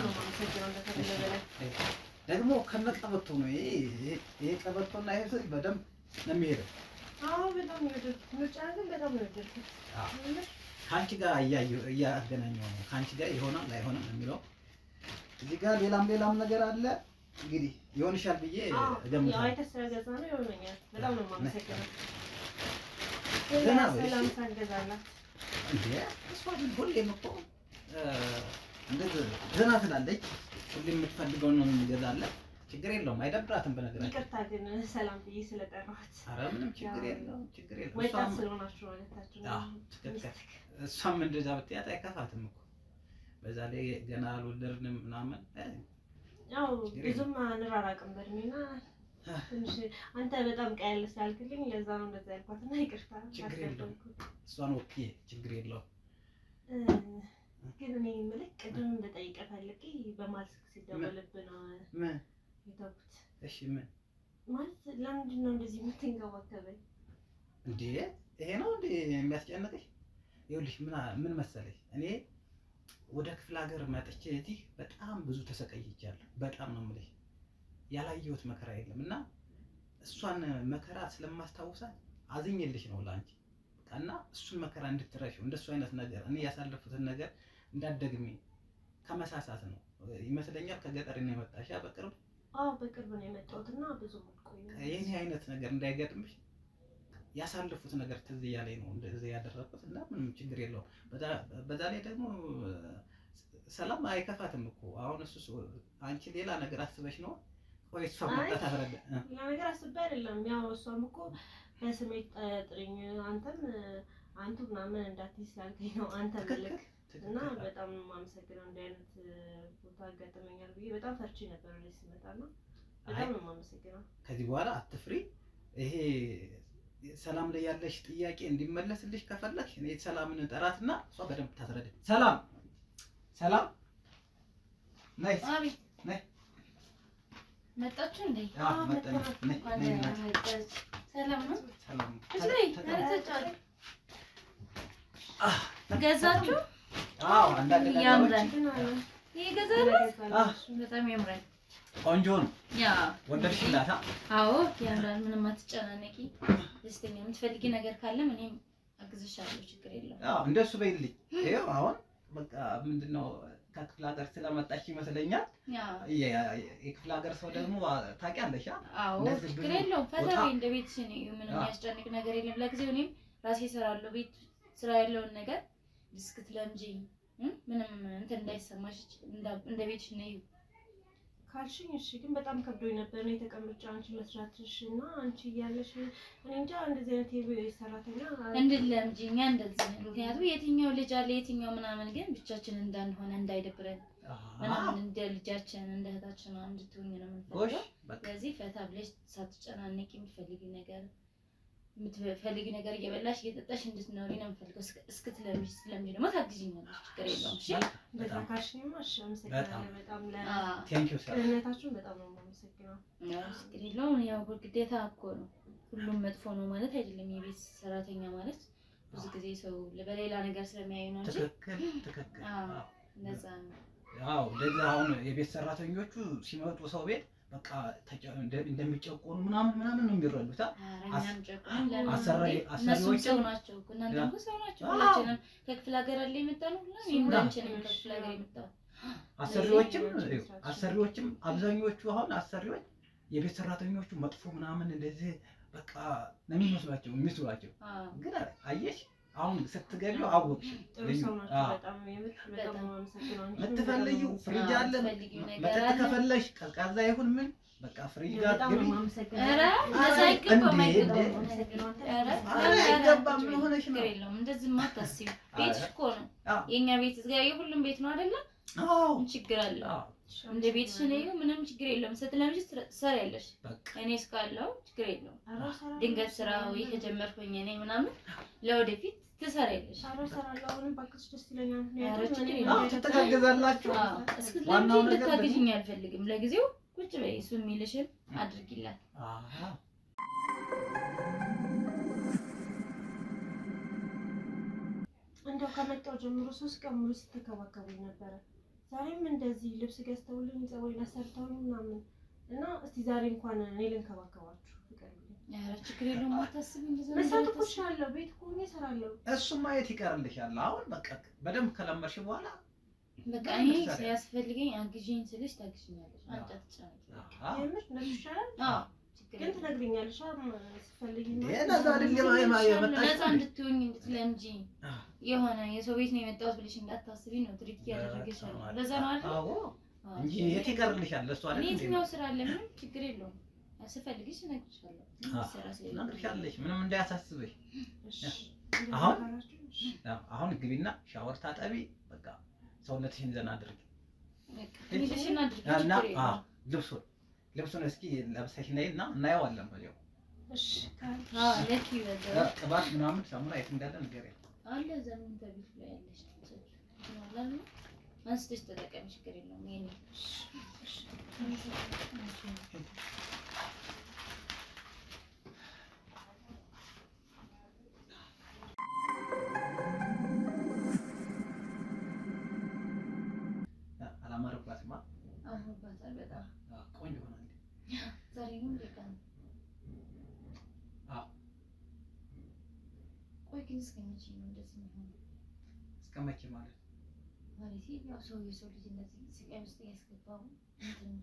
የማመሰግነው። እንደተለለ በላይ ደግሞ ከነቀበቶ ነው ይሄ ቀበቶና ይሄ ስል በደንብ ነው የሚሄደው። አዎ በጣም ነው የወደድኩት። ምርጫ ግን በጣም ነው የወደድኩት። ከአንቺ ጋር እያገናኘው ነው። ከአንቺ ጋር ይሆናል አይሆንም የሚለው እዚህ ጋር ሌላም ነገር አለ። እንግዲህ ይሆንሻል ብዬ እገምታለሁ። ያው የተሰገዛ ነው ይሆነኛል። በጣም ነው የማመሰግነው። ሰላም ሳንገዛላት እንዴ እሷ ግን ሁሌም እኮ እንደዚህ ዘና ትላለች። ሁሌም የምትፈልገውን ነው የምንገዛለን። ችግር የለውም፣ አይደብራትም። በነገራችን ይቅርታ ግን ሰላም ብዬ ስለጠራኋት። ኧረ ምንም ችግር የለውም። ወጣት ስለሆናችሁ ማለታችሁ ነው። እሷም እንደዛ ብትያት አይከፋትም እኮ። በዛ ላይ ገና አልወለድንም ምናምን ያው ብዙም አንራራቅም በእድሜና ትንሽ አንተ በጣም ቀያል ስላልክልኝ ለዛ ነው እንደዛ ያልኳትና ይቅርታ። ችግር የለውም። እሷን ኦኬ፣ ችግር የለውም። ግን እኔ የምልህ ቅድም ልጠይቅህ ፈልጌ በማል ስልክ ሲደወልብህ ነው የተውኩት። እሺ ምን ማለት ለምንድን ነው እንደዚህ የምትንከባከበኝ እንዴ? ይሄ ነው እንዴ የሚያስጨንቅሽ? ይኸውልሽ ምን መሰለሽ፣ እኔ ወደ ክፍለ ሀገር መጥቼ እዚህ በጣም ብዙ ተሰቃይቻለሁ። በጣም ነው የምልሽ፣ ያላየሁት መከራ የለም። እና እሷን መከራ ስለማስታውሳት አዝኜልሽ ነው ላንቺ እና እሱን መከራ እንድትረሺው እንደሱ አይነት ነገር እኔ ያሳለፉትን ነገር እንዳትደግሚ ከመሳሳት ነው ይመስለኛል። ከገጠር ነው የመጣሽ? በቅርብ? አዎ በቅርብ ነው የመጣሁትና ብዙ ቆየ። ይሄ አይነት ነገር እንዳይገጥምሽ ያሳለፉት ነገር ትዝ እያለኝ ነው እንደዚህ ያደረኩት እና ምንም ችግር የለውም። በዛ ላይ ደግሞ ሰላም አይከፋትም እኮ አሁን እሱ አንቺ ሌላ ነገር አስበሽ ነው። ቆይ እሷ መጣት አፈረደ ሌላ ነገር አስቤ አይደለም። ያው እሷም እኮ በስሜት ጥሪኝ አንተም አንቱ ምናምን እንዳትይ ስላልከኝ ነው አንተ መልክ እና በጣም የማመሰግነው። እንዲህ አይነት ቦታ አጋጥመኛል ብዬ በጣም ፈርቼ ነበር ወደዚህ ስመጣና በጣም ነው የማመሰግነው። ከዚህ በኋላ አትፍሪ። ይሄ ሰላም ላይ ያለሽ ጥያቄ እንዲመለስልሽ ከፈለግሽ እኔ ሰላምን ጠራትና እሷ በደንብ ታስረዳ። ሰላም ነይ ነይ። መጣችሁ እንዴ? አዎ መጣን። ነይ ሰላም ነው? ሰላም ገዛችሁ? አዎ አንዳንድ ነገሮች ይገዛሉ። በጣም ያምራል። ቆንጆ ነው። ያ ወደድሽላታ? አዎ ያምራል። ምንም አትጨናነቂ። ደስተኛ የምትፈልጊ ነገር ካለ እኔም አግዝሻለሁ። ችግር የለውም። አዎ እንደሱ በይልኝ። ይሄው አሁን በቃ ምንድነው ከክፍለ ሀገር ስለመጣች ይመስለኛል። የክፍለ ሀገር ሰው ደግሞ ታውቂያለሽ? አዎ ችግር የለውም። ፈታሪ እንደ ቤትሽ ነው። ምንም የሚያስጨንቅ ነገር የለም። ለጊዜው እኔም ራሴ እሰራለሁ። ቤት ስራ ያለውን ነገር ዲስክት ለምጂ ምንም እንትን እንዳይሰማሽ እንደ ቤትሽ ነው ካልሽኝ እሺ። ግን በጣም ከብዶኝ ነበር ነው የተቀመጨ አንቺ መስራትሽ እና አንቺ እያለሽ እኔ እንጃ እንደዚህ አይነት የቤት ሰራተኛ እንድለምጂኛ እንደዚህ ነው። ምክንያቱም የትኛው ልጅ አለ የትኛው ምናምን፣ ግን ብቻችን እንዳንሆነ እንዳይደብረን ምናምን እንደ ልጃችን እንደ እህታችን እንድትሆኝ ነው የምንፈልገው። ስለዚህ ፈታ ብለሽ ሳትጨናነቂ የምትፈልጊ ነገር እየበላሽ እየጠጣሽ እንድትኖሪ ነው የምፈልገው። እስክትለምጂ ደግሞ ታግዢኛለሽ። ችግር የለውም። እሺ በዛ ካልሽኝማ እሺ። አመሰግናለሁ በጣም ለእነታችሁን በጣም ነው የማመሰግነው። ችግር የለውም። ያው ግዴታ እኮ ነው። ሁሉም መጥፎ ነው ማለት አይደለም። የቤት ሰራተኛ ማለት ብዙ ጊዜ ሰው በሌላ ነገር ስለሚያዩ ነው እንጂ ትክክል። እንደዛ ነው። አዎ ለዛ አሁን የቤት ሰራተኞቹ ሲመጡ ሰው ቤት በቃ እንደሚጨቆኑ ምናምን ነው የሚረዱት። አሰሪዎች ሰው ናቸው። እናንተም ሰው ናቸው። ሁላችንም ከክፍለ ሀገር አለ የመጣነው ሁላችንም ከክፍለ ሀገር የመጣው አሰሪዎችም አብዛኞቹ አሁን አሰሪዎች የቤት ሰራተኞቹ መጥፎ ምናምን እንደዚህ በቃ ነው የሚመስላቸው የሚስሏቸው። ግን አየሽ አሁን ስትገቢው አወቅሽ። የምትፈልጊው ፍሪጅ አለ። መጠጥ ከፈለሽ ቀዝቃዛ ይሁን ምን በቃ ፍሪጅ ጋር ግቢ። አይገባም። ምን ሆነሽ ነው? እንደዚህማ አታስቢው። ቤትሽ እኮ ነው። የኛ ቤት እዚያ የሁሉም ቤት ነው አይደለ? አዎ ችግር አለው። እንደ ቤትሽ ነው ምንም ችግር የለም። ስትለምጂ ትሰሪያለሽ። እኔ እስካለሁ ችግር የለውም። ድንገት ስራ ወይ ከጀመርኩኝ እኔ ምናምን ለወደፊት ትሰሪያለሽ። እሰራለሁ። አሁንም ባክሽ ደስ ይለኛል። ትተጋገዛላችሁ። ዋናው ነገር ልታግዥኝ አልፈልግም። ለጊዜው ቁጭ በይ፣ እሱ የሚልሽን አድርጊላት። እንደው ከመጣሁ ጀምሮ 3 ቀን ሙሉ ስትከባከቡኝ ነበረ። ዛሬም እንደዚህ ልብስ ገዝተውልኝ ፀጉሬን አሰርተውኝ ምናምን እና እስቲ ዛሬ እንኳን እኔ ልንከባከባችሁ ፍቀዱልኝ። ኧረ ችግር የለውም አታስቢ። እንደዚህ መስራት እኮ እችላለሁ። ቤት እኮ እኔ እሰራለሁ። እሱማ የት ይቀርልሻል? አሁን በቃ በደንብ ከለመድሽ በኋላ በቃ እኔ ሲያስፈልገኝ አግዢኝ ስልሽ ታግዢኛለሽ። አንቺ አትጨነቂ። የምር እንደሱ ይሻላል። አዎ ግን ትነግሪኛለሽ ስትፈልጊኝ ነፃ እንድትሆኝ እንድትለምጂ የሆነ የሰው ቤት ነው የመጣሁት ብለሽ እንዳታስቢ ነው ትሪት እያደረገሽ ያለው። ለዛ ነው አይደል? አዎ እንጂ የት ይቀርልሻል? ለእሱ አይደል? እኔ የትኛው ስራ አለ? ምንም ችግር የለውም። ስፈልግሽ እነግርሻለሁ። ትነግርሻለሽ፣ ምንም እንዳያሳስብሽ። አሁን ግቢና ሻወር ታጠቢ። በቃ ሰውነትሽን ዘና አድርጊ። ልብሱን እስኪ ለብሰሽ ነይና እናየዋለን። በለው እሺ። ቅባት ምናምን ሳሙና የት እንዳለ ንገሪኝ። አለ ዘመን ተቢት ላይ ያለሽ ትችላለሽ። አንስተሽ ተጠቀሚ፣ ችግር የለውም። የኔ አላማረባትማ። አሁንባታል በጣም ቆንጆ ሆናል። ዛሬ ነው ለቀን። ቆይ ግን እስከ መቼ ነው እንደዚህ የሚሆነው? እስከ መቼ ማለት ያው የሰው ልጅ እንደዚህ ስቃይ ውስጥ ያስገባው እንትን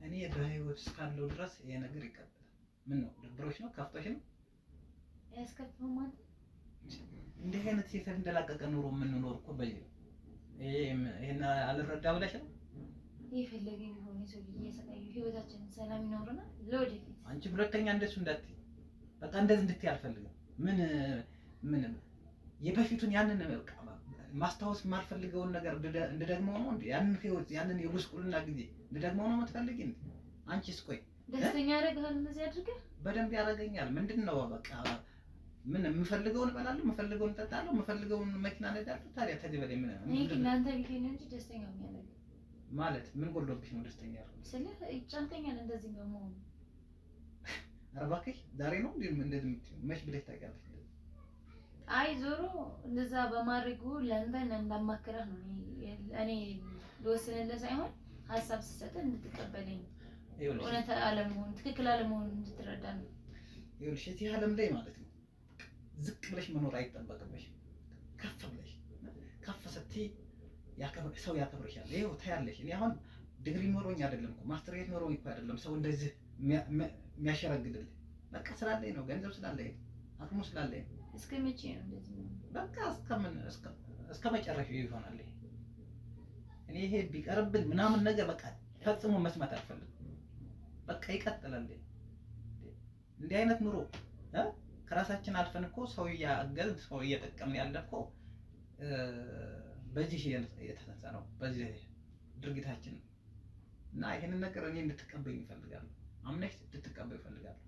እኔ በህይወት እስካለው ድረስ ይሄ ነገር ይቀጥላል። ምን ነው ድብሮች ነው ከፍቶሽ ነው ያስከፋው ማለት? እንዲህ አይነት የተንደላቀቀ ኑሮ የምንኖር እኮ ይሄን አልረዳ ብለሽ ነው? የፈለገ ቢሆን የሰው ልጅ እየሰቃዩ ህይወታችንን ሰላም ይኖርናል ለወደፊት። አንቺ ሁለተኛ እንደሱ እንዳትይ፣ በቃ እንደዚህ እንድትይ አልፈልግም። ምን የበፊቱን ያንን ማስታወስ የማልፈልገውን ነገር እንድደግመው ነው እንዴ? ያንን ህይወት ያንን የጉስቁልና ጊዜ እንድደግመው ነው የምትፈልጊ እንዴ? አንቺስ ቆይ ደስተኛ ያደርግሃል እንደዚህ አድርገህ? በደንብ ያደርገኛል። ምንድነው በቃ ምን የምፈልገውን እበላለሁ፣ የምፈልገውን እጠጣለሁ፣ የምፈልገውን መኪና እነዳለሁ። ታዲያ ከዚህ በላይ ምን እኔ ግን ለአንተ ቢሆን እንጂ ደስተኛ የሚያደርግ ማለት ምን ጎልዶብሽ ነው ደስተኛ ያልኩት? ስልህ ይጨንቀኛል እንደዚህ በመሆኑ። ኧረ እባክሽ ዛሬ ነው እንዴ እንደዚህ የምትይው? መች ብለሽ ታውቂያለሽ? አይ ዞሮ እንደዛ በማድረጉ ለአንተ እንዳማክረህ ነው እኔ ልወስንልህ ሳይሆን ሀሳብ ስሰጥህ እንድትቀበለኝ እውነት አለመሆን ትክክል አለመሆን እንድትረዳ ነው። ይኸውልሽ እዚህ ዓለም ላይ ማለት ነው ዝቅ ብለሽ መኖር አይጠበቅብሽም። ከፍ ብለሽ ከፍ ስትይ ሰው ያከብርሻል። ይኸው ታያለሽ። እኔ አሁን ዲግሪ ኖሮኝ አይደለም እኮ ማስተርዬት ኖሮኝ እኮ አይደለም ሰው እንደዚህ የሚያሸረግድልህ። በቃ ስላለኝ ነው፣ ገንዘብ ስላለኝ፣ አቅሙ ስላለኝ። እስከ መቼ ነው እንደዚህ ነው? በቃ እስከ መጨረሻው ይሆናል። እኔ ይሄ ቢቀርብን ምናምን ነገር በቃ ፈጽሞ መስማት አልፈልግም። በቃ ይቀጥላል። እንዲህ አይነት ኑሮ ከራሳችን አልፈን እኮ ሰው እያገዝን ሰው እየጠቀምን ያለ እኮ በዚህ የተነሳ ነው፣ በዚህ ድርጊታችን እና ይሄንን ነገር እኔ እንድትቀበኝ እፈልጋለሁ። አምነሽ እንድትቀበኝ እፈልጋለሁ።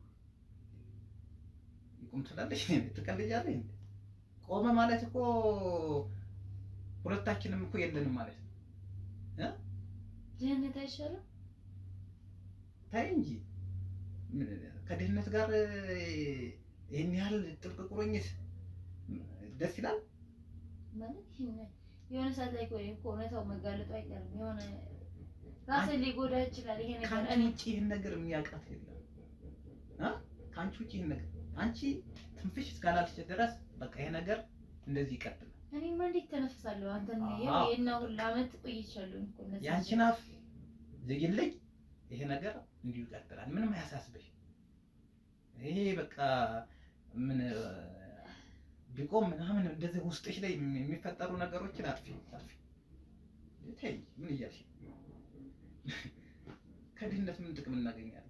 ይቁም ትላለሽ እንዴ? ትቀልጃለሽ እንዴ? ቆመ ማለት እኮ ሁለታችንም እኮ የለንም ማለት ነው። ድህነት አይሻልም? ታይ እንጂ ከድህነት ጋር ይሄን ያህል ጥብቅ ቁርኝት ደስ ይላል ማለት የሆነ ሰዓት ላይ እኮ እውነታው መጋለጡ አይቀርም። የሆነ ራስን ሊጎዳ ይችላል። ይሄ ነገር ከአንቺ ውጭ ይሄን ነገር የሚያውቃት የለም። ከአንቺ ውጭ ይሄን ነገር አንቺ ትንፍሽ እስካላልሽ ድረስ በቃ ይሄ ነገር እንደዚህ ይቀጥላል። እኔማ እንዴት ተነፍሳለሁ? አንተን ያው የና ሁሉ አመት ቆይቻለሁ እኮ እነዚህ ያንቺን አፍ ዝጊልኝ። ይሄ ነገር እንዲሁ ይቀጥላል። ምንም አያሳስብሽ። ይሄ በቃ ምን ቢቆም ምናምን እንደዚህ ውስጥሽ ላይ የሚፈጠሩ ነገሮችን አጥፊ ተይ። ምን እያልሽ ከድህነት ምን ጥቅም እናገኛለን?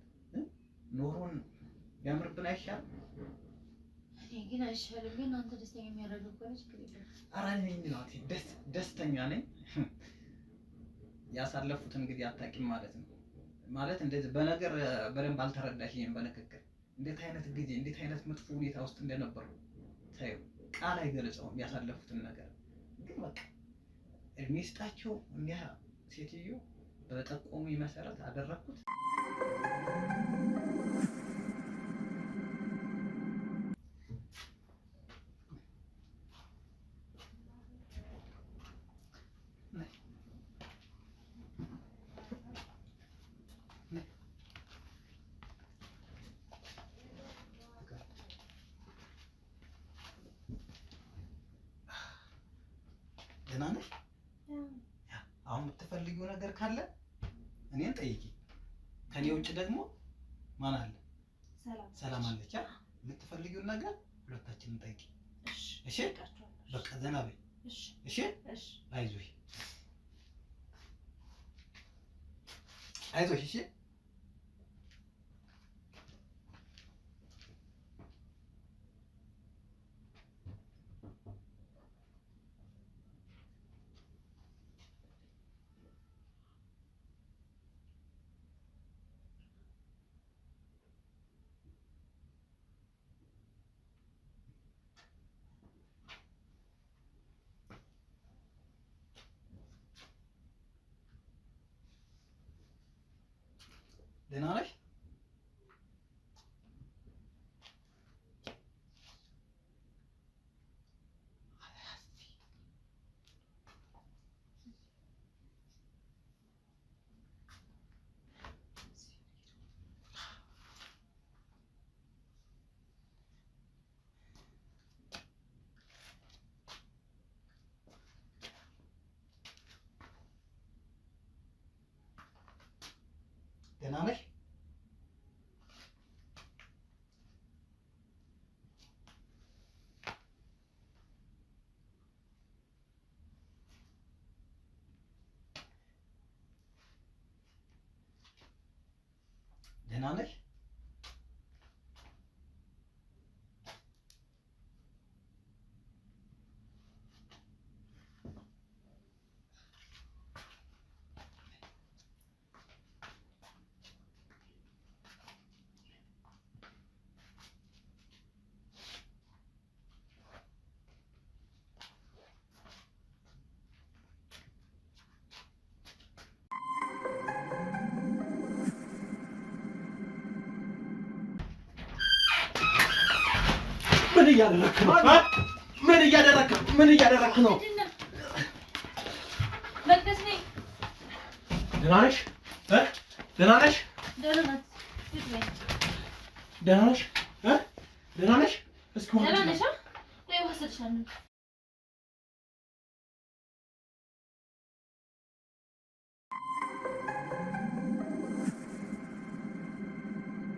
ኖሮን ቢያምርብን አይሻልም? እኔ ግን አይሻልም። ግን አንተ ደስተኛ የሚያደርገው ከሆነ ችግር የለም። ኧረ እኔ ደስተኛ ነኝ። ያሳለፉትን እንግዲህ አታውቂም ማለት ነው። ማለት እንደዚህ በነገር በደንብ አልተረዳሽኝም። በንግግር እንዴት አይነት ጊዜ እንዴት አይነት መጥፎ ሁኔታ ውስጥ እንደነበሩ ታዩ ቃል አይገልጸውም ያሳለፉትን ነገር። ግን በቃ እድሜ ይስጣቸው እንዲያ ሴትዮ በጠቆሙኝ መሰረት አደረኩት። ደህና ነሽ? አሁን የምትፈልጊው ነገር ካለ እኔን ጠይቂ። ከኔ ውጭ ደግሞ ማን አለ? ሰላም አለች። የምትፈልጊውን ነገር ሁለታችንን ጠይቂ። እሺ በቃ ዘና በይ። እሺ አይዞሽ አይዞሽ። እሺ ደህና ነሽ? ደህና ነሽ? ደህና ነሽ? ምን እያደረክ ነው? ምን እያደረክ ነው? ደህና ነሽ? ደህና ነሽ? ደህና ነሽ? ደህና ነሽ? እስኪ